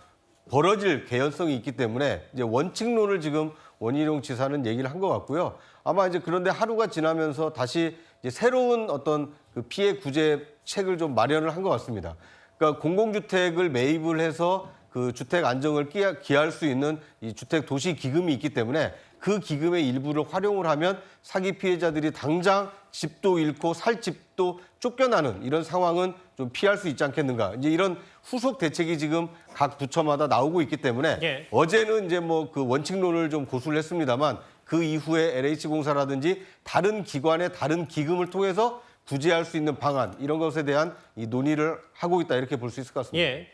벌어질 개연성이 있기 때문에 이제 원칙론을 지금 원희룡 지사는 얘기를 한 것 같고요. 아마 이제 그런데 하루가 지나면서 다시 이제 새로운 어떤 그 피해 구제책을 좀 마련을 한 것 같습니다. 그러니까 공공주택을 매입을 해서 그 주택 안정을 기할 수 있는 이 주택 도시 기금이 있기 때문에 그 기금의 일부를 활용을 하면 사기 피해자들이 당장 집도 잃고 살 집도 쫓겨나는 이런 상황은 좀 피할 수 있지 않겠는가. 이제 이런 후속 대책이 지금 각 부처마다 나오고 있기 때문에 예. 어제는 이제 뭐 그 원칙론을 좀 고수를 했습니다만 그 이후에 LH공사라든지 다른 기관의 다른 기금을 통해서 구제할 수 있는 방안 이런 것에 대한 이 논의를 하고 있다 이렇게 볼 수 있을 것 같습니다. 예.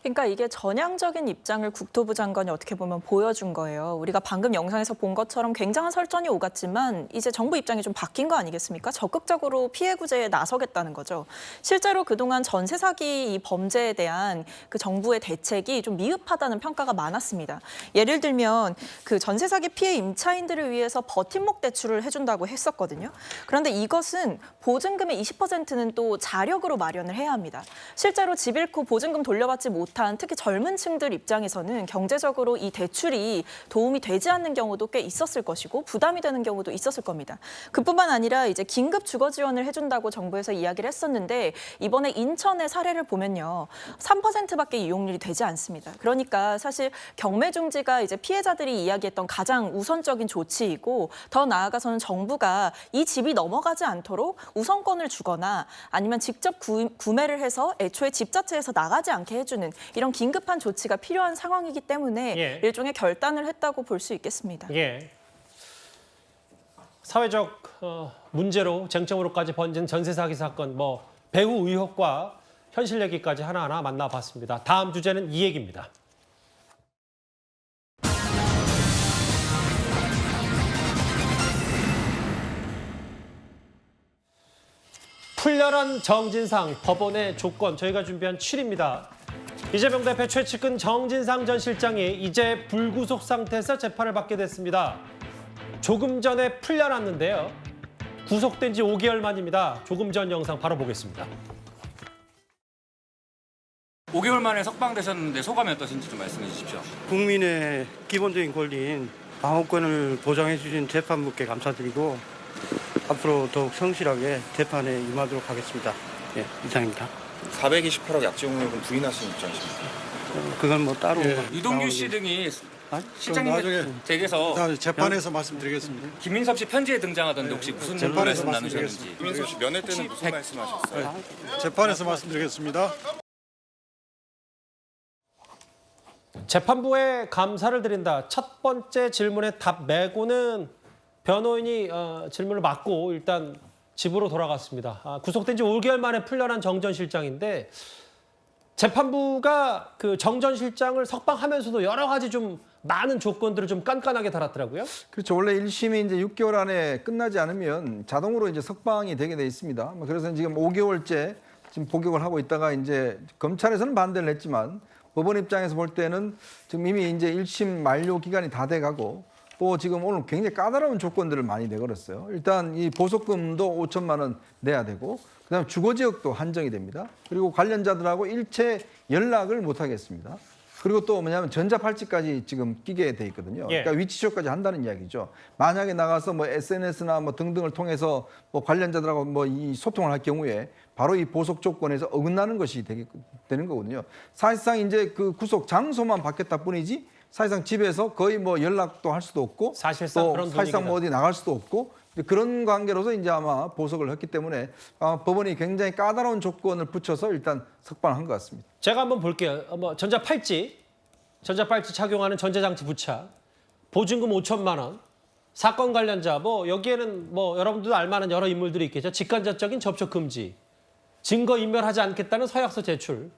그러니까 이게 전향적인 입장을 국토부 장관이 어떻게 보면 보여준 거예요. 우리가 방금 영상에서 본 것처럼 굉장한 설전이 오갔지만 이제 정부 입장이 좀 바뀐 거 아니겠습니까? 적극적으로 피해 구제에 나서겠다는 거죠. 실제로 그동안 전세 사기 이 범죄에 대한 그 정부의 대책이 좀 미흡하다는 평가가 많았습니다. 예를 들면 그 전세 사기 피해 임차인들을 위해서 버팀목 대출을 해준다고 했었거든요. 그런데 이것은 보증금의 20%는 또 자력으로 마련을 해야 합니다. 실제로 집 잃고 보증금 돌려받지 못한 특히 젊은 층들 입장에서는 경제적으로 이 대출이 도움이 되지 않는 경우도 꽤 있었을 것이고 부담이 되는 경우도 있었을 겁니다. 그뿐만 아니라 이제 긴급 주거 지원을 해준다고 정부에서 이야기를 했었는데 이번에 인천의 사례를 보면요. 3%밖에 이용률이 되지 않습니다. 그러니까 사실 경매 중지가 이제 피해자들이 이야기했던 가장 우선적인 조치이고 더 나아가서는 정부가 이 집이 넘어가지 않도록 우선권을 주거나 아니면 직접 구매를 해서 애초에 집 자체에서 나가지 않게 해주는 이런 긴급한 조치가 필요한 상황이기 때문에 예. 일종의 결단을 했다고 볼 수 있겠습니다. 예. 사회적 문제로 쟁점으로까지 번진 전세 사기 사건, 뭐 배후 의혹과 현실 얘기까지 하나하나 만나봤습니다. 다음 주제는 이 얘기입니다. 풀려난 정진상 법원의 조건 저희가 준비한 7입니다. 이재명 대표 최측근 정진상 전 실장이 이제 불구속 상태에서 재판을 받게 됐습니다. 조금 전에 풀려났는데요. 구속된 지 5개월 만입니다. 조금 전 영상 바로 보겠습니다. 5개월 만에 석방되셨는데 소감이 어떠신지 좀 말씀해 주십시오. 국민의 기본적인 권리인 방어권을 보장해 주신 재판부께 감사드리고 앞으로 더욱 성실하게 재판에 임하도록 하겠습니다. 예, 이상입니다. 428억 약정 의혹은 부인하시는 입장이십니까? 그건 뭐 따로. 유동규 씨 등이 실장님 댁에서 재판에서 말씀드리겠습니다. 김민섭 씨 편지에 등장하던데 혹시 무슨 재판에서 말씀 나누셨는지. 김민섭 씨 면회 때는 무슨 말씀하셨어요? 재판에서 말씀드리겠습니다. 재판부에 감사를 드린다. 첫 번째 질문에 답 매고는 변호인이 질문을 받고 일단 집으로 돌아갔습니다. 구속된 지 5개월 만에 풀려난 정 전 실장인데 재판부가 그 정 전 실장을 석방하면서도 여러 가지 좀 많은 조건들을 좀 깐깐하게 달았더라고요. 그렇죠. 원래 1심이 이제 6개월 안에 끝나지 않으면 자동으로 이제 석방이 되게 돼 있습니다. 그래서 지금 5개월째 지금 복역을 하고 있다가 이제 검찰에서는 반대를 했지만 법원 입장에서 볼 때는 지금 이미 이제 1심 만료 기간이 다 돼가고 또 지금 오늘 굉장히 까다로운 조건들을 많이 내걸었어요. 일단 이 보석금도 5천만 원 내야 되고 그다음에 주거지역도 한정이 됩니다. 그리고 관련자들하고 일체 연락을 못 하겠습니다. 그리고 또 뭐냐면 전자팔찌까지 지금 끼게 돼 있거든요. 그러니까 위치 추적까지 한다는 이야기죠. 만약에 나가서 뭐 SNS나 뭐 등등을 통해서 뭐 관련자들하고 뭐 이 소통을 할 경우에 바로 이 보석 조건에서 어긋나는 것이 되는 거거든요. 사실상 이제 그 구속 장소만 바뀌었다 뿐이지 사실상 집에서 거의 뭐 연락도 할 수도 없고 사실상 그런 사실상 뭐 어디 나갈 수도 없고 그런 관계로서 이제 아마 보석을 했기 때문에 법원이 굉장히 까다로운 조건을 붙여서 일단 석방한 것 같습니다. 제가 한번 볼게요. 뭐 전자팔찌 착용하는 전자장치 부착, 보증금 5천만 원, 사건 관련자 뭐 여기에는 뭐 여러분들도 알만한 여러 인물들이 있겠죠. 직간접적인 접촉 금지, 증거 인멸하지 않겠다는 서약서 제출,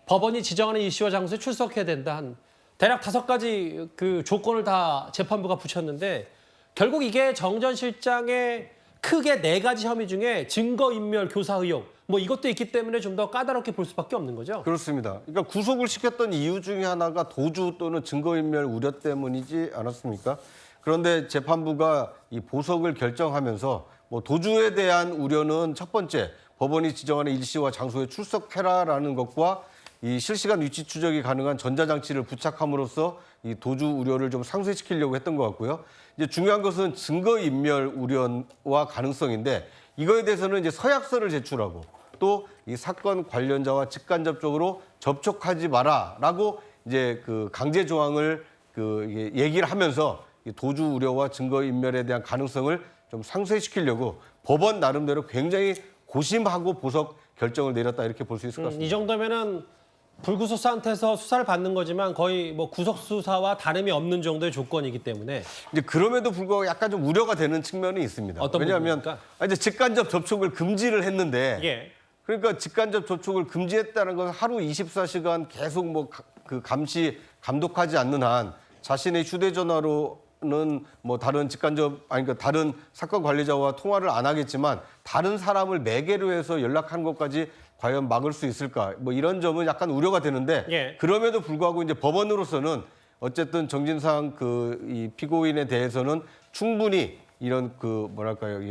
법원이 지정하는 일시와 장소에 출석해야 된다 한 대략 5가지 그 조건을 다 재판부가 붙였는데 결국 이게 정 전 실장의 크게 4가지 혐의 중에 증거인멸, 교사 의혹 뭐 이것도 있기 때문에 좀 더 까다롭게 볼 수밖에 없는 거죠. 그렇습니다. 그러니까 구속을 시켰던 이유 중에 하나가 도주 또는 증거인멸 우려 때문이지 않았습니까? 그런데 재판부가 이 보석을 결정하면서 뭐 도주에 대한 우려는 첫 번째 법원이 지정하는 일시와 장소에 출석해라라는 것과 이 실시간 위치 추적이 가능한 전자장치를 부착함으로써 이 도주 우려를 좀 상쇄시키려고 했던 것 같고요. 이제 중요한 것은 증거인멸 우려와 가능성인데 이거에 대해서는 이제 서약서를 제출하고 또 이 사건 관련자와 직간접적으로 접촉하지 마라라고 이제 그 강제 조항을 그 얘기를 하면서 이 도주 우려와 증거인멸에 대한 가능성을 좀 상쇄시키려고 법원 나름대로 굉장히 고심하고 보석 결정을 내렸다 이렇게 볼 수 있을 것 같습니다. 이 정도면은 불구속 상태에서 수사를 받는 거지만 거의 뭐 구속 수사와 다름이 없는 정도의 조건이기 때문에 이제 그럼에도 불구하고 약간 좀 우려가 되는 측면이 있습니다. 어떤 왜냐하면 부분입니까? 이제 직간접 접촉을 금지를 했는데 예. 그러니까 직간접 접촉을 금지했다는 것은 하루 24시간 계속 뭐 그 감독하지 않는 한 자신의 휴대전화로는 뭐 다른 그러니까 다른 사건 관리자와 통화를 안 하겠지만 다른 사람을 매개로 해서 연락하는 것까지 과연 막을 수 있을까? 뭐 이런 점은 약간 우려가 되는데 예. 그럼에도 불구하고 이제 법원으로서는 어쨌든 정진상 이 피고인에 대해서는 충분히 이런 그 뭐랄까요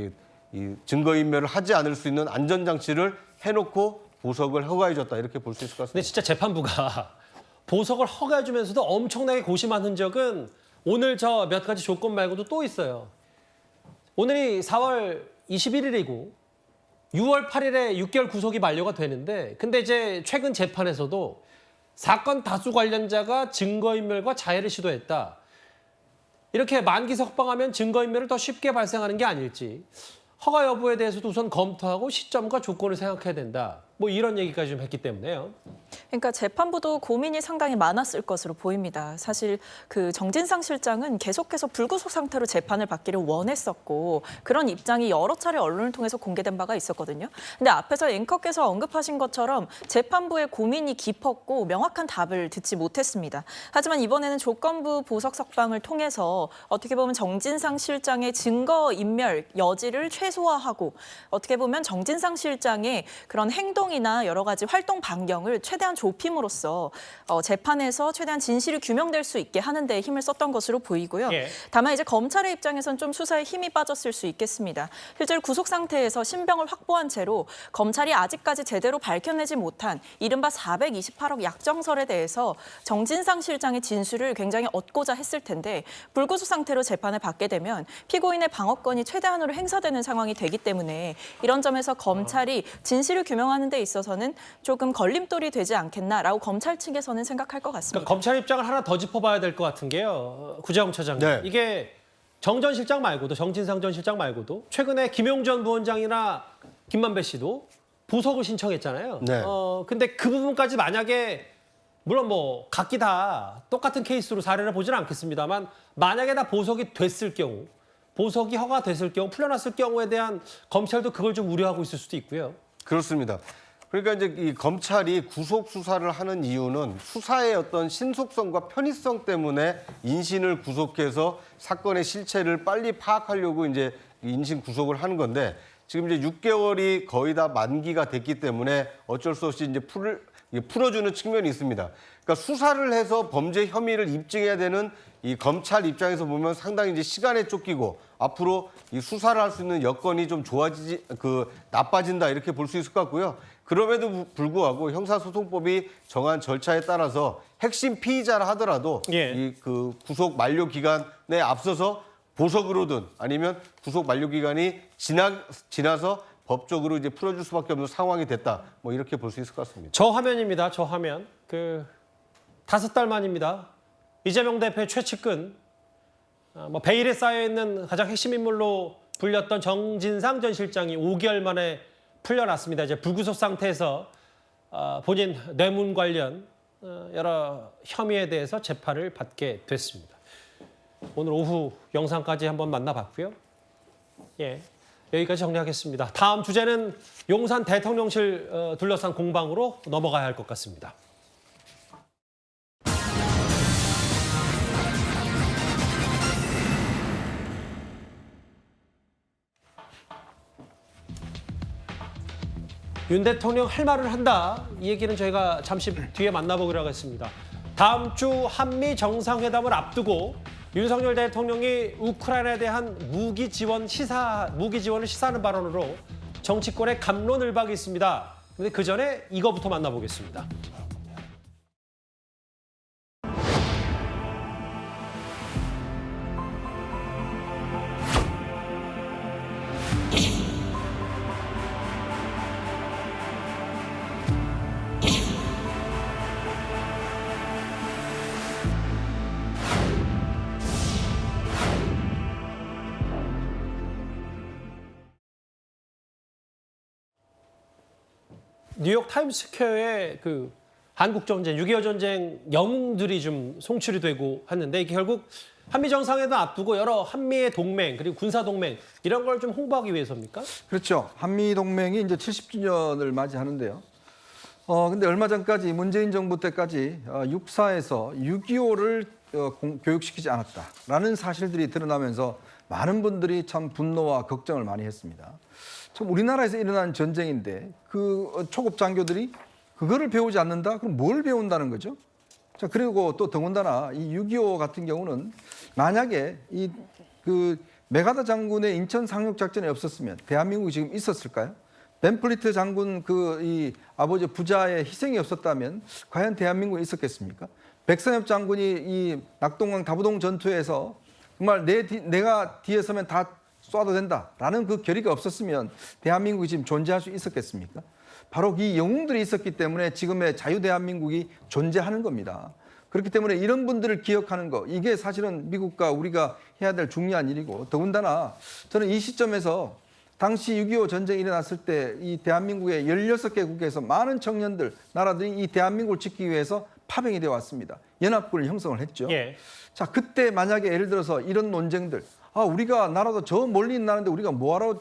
이 증거인멸을 하지 않을 수 있는 안전장치를 해놓고 보석을 허가해줬다 이렇게 볼 수 있을 것 같습니다. 근데 진짜 재판부가 보석을 허가해주면서도 엄청나게 고심한 흔적은 오늘 저 몇 가지 조건 말고도 또 있어요. 오늘이 4월 21일이고 6월 8일에 6개월 구속이 만료가 되는데 근데 이제 최근 재판에서도 사건 다수 관련자가 증거인멸과 자해를 시도했다. 이렇게 만기 석방하면 증거인멸을 더 쉽게 발생하는 게 아닐지 허가 여부에 대해서도 우선 검토하고 시점과 조건을 생각해야 된다. 뭐 이런 얘기까지 좀 했기 때문에요. 그러니까 재판부도 고민이 상당히 많았을 것으로 보입니다. 사실 그 정진상 실장은 계속해서 불구속 상태로 재판을 받기를 원했었고 그런 입장이 여러 차례 언론을 통해서 공개된 바가 있었거든요. 근데 앞에서 앵커께서 언급하신 것처럼 재판부의 고민이 깊었고 명확한 답을 듣지 못했습니다. 하지만 이번에는 조건부 보석 석방을 통해서 어떻게 보면 정진상 실장의 증거인멸 여지를 최소화하고 어떻게 보면 정진상 실장의 그런 행동이나 여러 가지 활동 반경을 최대한 좁힘으로써 재판에서 최대한 진실이 규명될 수 있게 하는 데 힘을 썼던 것으로 보이고요. 예. 다만 이제 검찰의 입장에선 좀 수사에 힘이 빠졌을 수 있겠습니다. 실제로 구속 상태에서 신병을 확보한 채로 검찰이 아직까지 제대로 밝혀내지 못한 이른바 428억 약정설에 대해서 정진상 실장의 진술을 굉장히 얻고자 했을 텐데 불구속 상태로 재판을 받게 되면 피고인의 방어권이 최대한으로 행사되는 상황이 되기 때문에 이런 점에서 검찰이 진실을 규명하는 데 있어서는 조금 걸림돌이 되지 않겠나라고 검찰 측에서는 생각할 것 같습니다. 그러니까 검찰 입장을 하나 더 짚어봐야 될 것 같은 게요. 구재영 차장님. 네. 이게 정 전 실장 말고도 정진상 전 실장 말고도 최근에 김용전 부원장이나 김만배 씨도 보석을 신청했잖아요. 네. 근데 그 부분까지 만약에 물론 뭐 각기 다 똑같은 케이스로 사례를 보지는 않겠습니다만 만약에 다 보석이 됐을 경우 보석이 허가됐을 경우 풀려났을 경우에 대한 검찰도 그걸 좀 우려하고 있을 수도 있고요. 그렇습니다. 그러니까 이제 이 검찰이 구속 수사를 하는 이유는 수사의 어떤 신속성과 편의성 때문에 인신을 구속해서 사건의 실체를 빨리 파악하려고 이제 인신 구속을 하는 건데 지금 이제 6개월이 거의 다 만기가 됐기 때문에 어쩔 수 없이 이제 풀어주는 측면이 있습니다. 그러니까 수사를 해서 범죄 혐의를 입증해야 되는 이 검찰 입장에서 보면 상당히 이제 시간에 쫓기고 앞으로 이 수사를 할 수 있는 여건이 좀 나빠진다 이렇게 볼 수 있을 것 같고요. 그럼에도 불구하고 형사소송법이 정한 절차에 따라서 핵심 피의자라 하더라도 이 그 구속 만료 기간에 앞서서 보석으로든 아니면 구속 만료 기간이 지나서 법적으로 이제 풀어줄 수밖에 없는 상황이 됐다. 뭐 이렇게 볼 수 있을 것 같습니다. 저 화면입니다. 저 화면. 5달 만입니다. 이재명 대표의 최측근, 베일에 쌓여있는 가장 핵심 인물로 불렸던 정진상 전 실장이 5개월 만에 풀려났습니다. 이제 불구속 상태에서 본인 뇌물 관련 여러 혐의에 대해서 재판을 받게 됐습니다. 오늘 오후 영상까지 한번 만나봤고요. 예, 여기까지 정리하겠습니다. 다음 주제는 용산 대통령실 둘러싼 공방으로 넘어가야 할 것 같습니다. 윤 대통령 할 말을 한다. 이 얘기는 저희가 잠시 뒤에 만나보기로 하겠습니다. 다음 주 한미 정상회담을 앞두고 윤석열 대통령이 우크라이나에 대한 무기 지원을 시사하는 발언으로 정치권의 갑론을박이 있습니다. 그런데 그 전에 이거부터 만나보겠습니다. 뉴욕 타임스퀘어에 한국 전쟁, 6.25 전쟁 영웅들이 좀 송출이 되고 했는데 이게 결국 한미 정상회담 앞두고 여러 한미의 동맹 그리고 군사 동맹 이런 걸 좀 홍보하기 위해서입니까? 그렇죠. 한미 동맹이 이제 70주년을 맞이하는데요. 근데 얼마 전까지 문재인 정부 때까지 육사에서 6.25를 교육시키지 않았다라는 사실들이 드러나면서 많은 분들이 참 분노와 걱정을 많이 했습니다. 참 우리나라에서 일어난 전쟁인데 그 초급 장교들이 그거를 배우지 않는다? 그럼 뭘 배운다는 거죠? 자, 그리고 또 더군다나 이 6.25 같은 경우는 만약에 그 메가다 장군의 인천 상륙 작전이 없었으면 대한민국이 지금 있었을까요? 벤플리트 장군 이 아버지 부자의 희생이 없었다면 과연 대한민국이 있었겠습니까? 백선엽 장군이 이 낙동강 다부동 전투에서 정말 내가 뒤에 서면 다 쏴도 된다라는 그 결의가 없었으면 대한민국이 지금 존재할 수 있었겠습니까? 바로 이 영웅들이 있었기 때문에 지금의 자유대한민국이 존재하는 겁니다. 그렇기 때문에 이런 분들을 기억하는 거 이게 사실은 미국과 우리가 해야 될 중요한 일이고 더군다나 저는 이 시점에서 당시 6.25 전쟁이 일어났을 때 이 대한민국의 16개 국에서 많은 청년들, 나라들이 이 대한민국을 지키기 위해서 파병이 되어 왔습니다. 연합군을 형성을 했죠. 예. 자, 그때 만약에 예를 들어서 이런 논쟁들, 우리가 나라도 저 멀리 있는 나라인데 우리가 뭐하러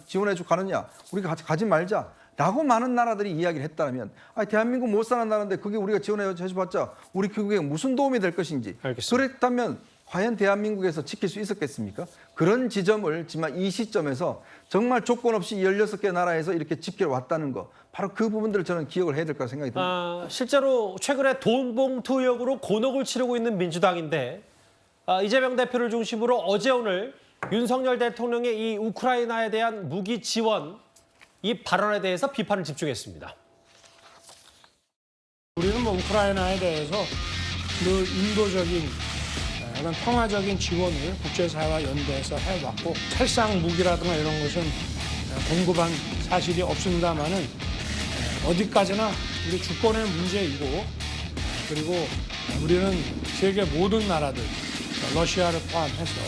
지원해주고 가느냐, 우리가 가지 말자. 라고 많은 나라들이 이야기를 했다면 대한민국 못 사는 나라인데 그게 우리가 지원해줘봤자 우리 교육에 무슨 도움이 될 것인지. 알겠습니다. 그랬다면 과연 대한민국에서 지킬 수 있었겠습니까? 그런 지점을 지금 이 시점에서 정말 조건 없이 16개 나라에서 이렇게 지켜왔다는 거, 바로 그 부분들을 저는 기억을 해야 될 거라 생각이 듭니다. 실제로 최근에 돈봉투 의혹으로 곤혹을 치르고 있는 민주당인데 이재명 대표를 중심으로 어제 오늘 윤석열 대통령의 이 우크라이나에 대한 무기 지원 이 발언에 대해서 비판을 집중했습니다. 우리는 우크라이나에 대해서 늘 인도적인 그런 평화적인 지원을 국제사회와 연대해서 해왔고 살상 무기라든가 이런 것은 공급한 사실이 없습니다만은 어디까지나 우리 주권의 문제이고 그리고 우리는 세계 모든 나라들 러시아를 포함해서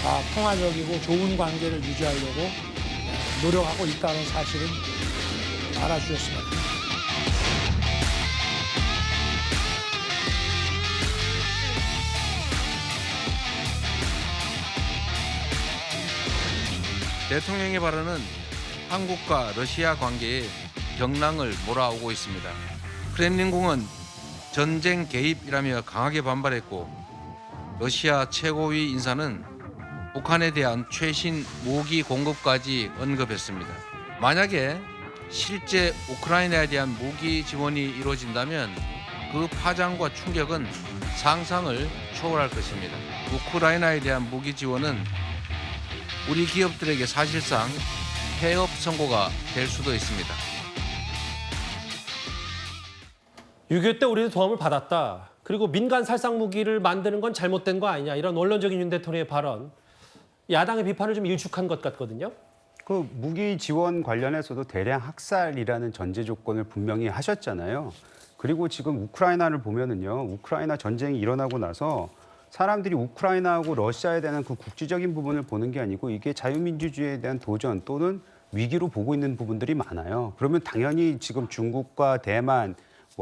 다 평화적이고 좋은 관계를 유지하려고 노력하고 있다는 사실은 알아주셨으면 합니다. 대통령의 발언은 한국과 러시아 관계에 경랑을 몰아오고 있습니다. 크렘린궁은 전쟁 개입이라며 강하게 반발했고 러시아 최고위 인사는 북한에 대한 최신 무기 공급까지 언급했습니다. 만약에 실제 우크라이나에 대한 무기 지원이 이루어진다면 그 파장과 충격은 상상을 초월할 것입니다. 우크라이나에 대한 무기 지원은 우리 기업들에게 사실상 폐업 선고가 될 수도 있습니다. 6.25 때 우리도 도움을 받았다. 그리고 민간 살상 무기를 만드는 건 잘못된 거 아니냐. 이런 원론적인 윤 대통령의 발언. 야당의 비판을 좀 일축한 것 같거든요. 그 무기 지원 관련해서도 대량 학살이라는 전제 조건을 분명히 하셨잖아요. 그리고 지금 우크라이나를 보면은요. 우크라이나 전쟁이 일어나고 나서 사람들이 우크라이나하고 러시아에 대한 그 국지적인 부분을 보는 게 아니고 이게 자유민주주의에 대한 도전 또는 위기로 보고 있는 부분들이 많아요. 그러면 당연히 지금 중국과 대만,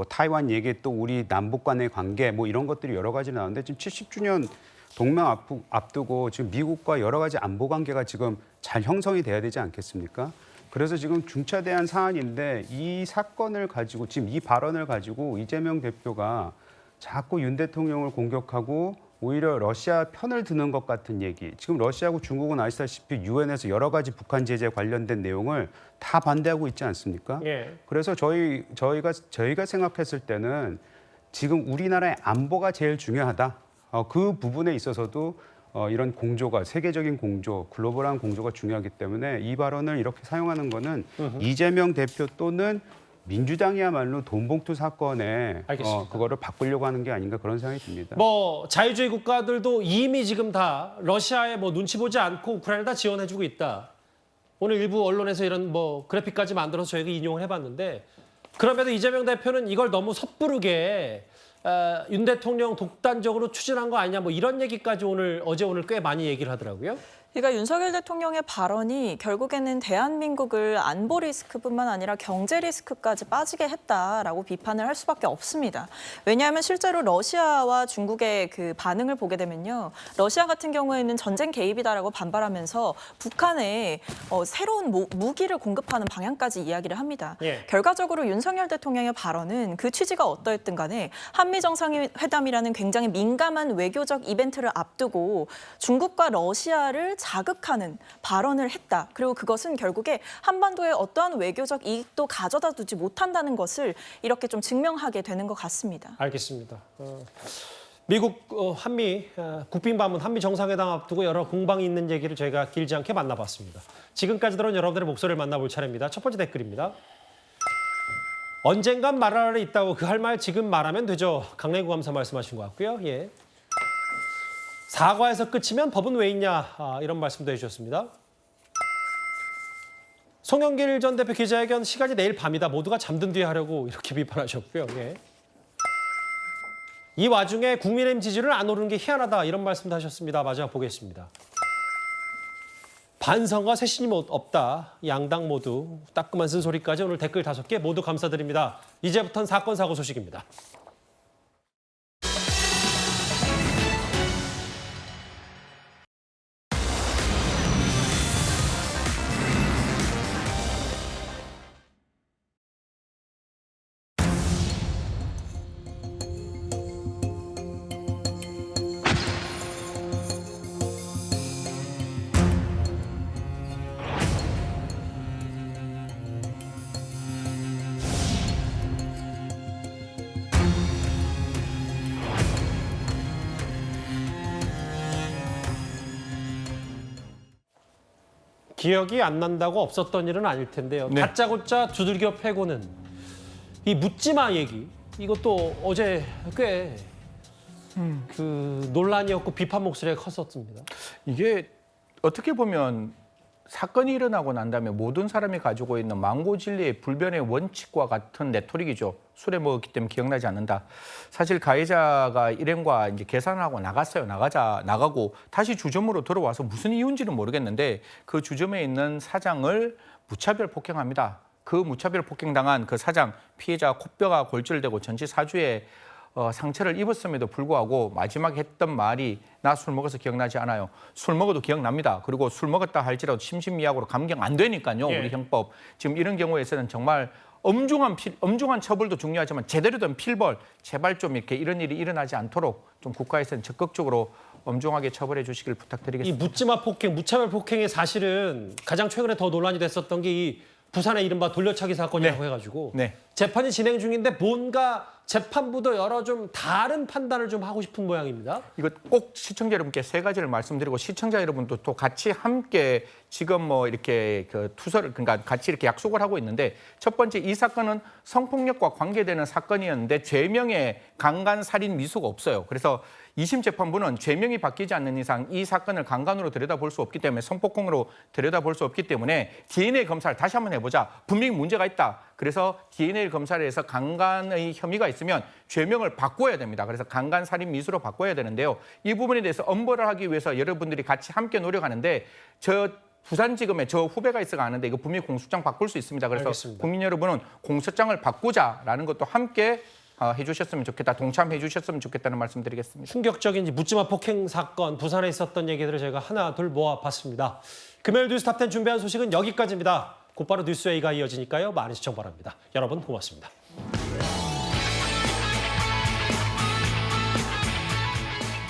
타이완 얘기 또 우리 남북 간의 관계 이런 것들이 여러 가지 나오는데 지금 70주년 동맹 앞두고 지금 미국과 여러 가지 안보 관계가 지금 잘 형성이 돼야 되지 않겠습니까? 그래서 지금 중차대한 사안인데 이 사건을 가지고 지금 이 발언을 가지고 이재명 대표가 자꾸 윤 대통령을 공격하고 오히려 러시아 편을 드는 것 같은 얘기. 지금 러시아하고 중국은 아시다시피 유엔에서 여러 가지 북한 제재 관련된 내용을 다 반대하고 있지 않습니까? 예. 그래서 저희가 생각했을 때는 지금 우리나라의 안보가 제일 중요하다. 그 부분에 있어서도 이런 공조가 세계적인 공조, 글로벌한 공조가 중요하기 때문에 이 발언을 이렇게 사용하는 거는 이재명 대표 또는 민주당이야말로 돈봉투 사건에 그거를 바꾸려고 하는 게 아닌가 그런 생각이 듭니다. 자유주의 국가들도 이미 지금 다 러시아에 눈치 보지 않고 우크라이나 다 지원해주고 있다. 오늘 일부 언론에서 이런 그래픽까지 만들어서 저희가 인용을 해봤는데 그럼에도 이재명 대표는 이걸 너무 섣부르게 윤 대통령 독단적으로 추진한 거 아니냐 이런 얘기까지 어제 오늘 꽤 많이 얘기를 하더라고요. 그러니까 윤석열 대통령의 발언이 결국에는 대한민국을 안보 리스크뿐만 아니라 경제 리스크까지 빠지게 했다라고 비판을 할 수밖에 없습니다. 왜냐하면 실제로 러시아와 중국의 그 반응을 보게 되면요. 러시아 같은 경우에는 전쟁 개입이다라고 반발하면서 북한에 새로운 무기를 공급하는 방향까지 이야기를 합니다. 예. 결과적으로 윤석열 대통령의 발언은 그 취지가 어떠했든 간에 한미 정상회담이라는 굉장히 민감한 외교적 이벤트를 앞두고 중국과 러시아를 자극하는 발언을 했다. 그리고 그것은 결국에 한반도에 어떠한 외교적 이익도 가져다 두지 못한다는 것을 이렇게 좀 증명하게 되는 것 같습니다. 알겠습니다. 미국 한미 국빈 방문, 한미 정상회담 앞두고 여러 공방이 있는 얘기를 저희가 길지 않게 만나봤습니다. 지금까지 들은 여러분들의 목소리를 만나볼 차례입니다. 첫 번째 댓글입니다. 언젠간 말할 날이 있다고 그 할 말 지금 말하면 되죠. 강래구 감사 말씀하신 것 같고요. 예. 사과에서 끝이면 법은 왜 있냐 이런 말씀도 해주셨습니다. 송영길 전 대표 기자회견 시간이 내일 밤이다. 모두가 잠든 뒤에 하려고 이렇게 비판하셨고요. 예. 이 와중에 국민의힘 지지율은 안 오르는 게 희한하다 이런 말씀도 하셨습니다. 마지막 보겠습니다. 반성과 쇄신이 없다. 양당 모두 따끔한 쓴소리까지 오늘 댓글 5개 모두 감사드립니다. 이제부터는 사건 사고 소식입니다. 기억이 안 난다고 없었던 일은 아닐 텐데요. 네. 다짜고짜 두들겨 패고는 이 묻지마 얘기, 이것도 어제 꽤 논란이었고 비판 목소리가 컸었습니다. 이게 어떻게 보면 사건이 일어나고 난 다음에 모든 사람이 가지고 있는 망고진리의 불변의 원칙과 같은 레토릭이죠. 술에 먹었기 때문에 기억나지 않는다. 사실 가해자가 일행과 이제 계산하고 나갔어요. 나가고 다시 주점으로 들어와서 무슨 이유인지는 모르겠는데 그 주점에 있는 사장을 무차별 폭행합니다. 그 무차별 폭행당한 그 사장 피해자 코뼈가 골절되고 전치 4주에 상처를 입었음에도 불구하고 마지막에 했던 말이 나 술 먹어서 기억나지 않아요. 술 먹어도 기억납니다. 그리고 술 먹었다 할지라도 심신미약으로 감경 안 되니까요. 우리 형법. 지금 이런 경우에서는 정말 엄중한 처벌도 중요하지만 제대로 된 필벌, 제발 좀 이렇게 이런 일이 일어나지 않도록 좀 국가에서는 적극적으로 엄중하게 처벌해 주시길 부탁드리겠습니다. 이 묻지마 폭행, 무차별 폭행의 사실은 가장 최근에 더 논란이 됐었던 게 이 부산의 이른바 돌려차기 사건이라고 해가지고 재판이 진행 중인데 뭔가 재판부도 여러 좀 다른 판단을 좀 하고 싶은 모양입니다. 이거 꼭 시청자 여러분께 3가지를 말씀드리고 시청자 여러분도 또 같이 함께 지금 뭐 이렇게 그 투서를 그러니까 같이 이렇게 약속을 하고 있는데 첫 번째 이 사건은 성폭력과 관계되는 사건이었는데 죄명에 강간 살인 미수가 없어요. 그래서 2심 재판부는 죄명이 바뀌지 않는 이상 이 사건을 강간으로 들여다볼 수 없기 때문에 성폭행으로 들여다볼 수 없기 때문에 DNA 검사를 다시 한번 해보자. 분명히 문제가 있다. 그래서 DNA 검사를 해서 강간의 혐의가 있으면 죄명을 바꿔야 됩니다. 그래서 강간 살인 미수로 바꿔야 되는데요. 이 부분에 대해서 엄벌을 하기 위해서 여러분들이 같이 함께 노력하는데 부산지검에 저 후배가 있어가 하는데 이거 분명히 공소장 바꿀 수 있습니다. 그래서 알겠습니다. 국민 여러분은 공소장을 바꾸자라는 것도 함께 해주셨으면 좋겠다, 동참해 주셨으면 좋겠다는 말씀드리겠습니다. 충격적인 묻지마 폭행 사건, 부산에 있었던 얘기들을 저희가 하나 둘 모아봤습니다. 금요일 뉴스 탑10 준비한 소식은 여기까지입니다. 곧바로 뉴스 A가 이어지니까요. 많은 시청 바랍니다. 여러분 고맙습니다.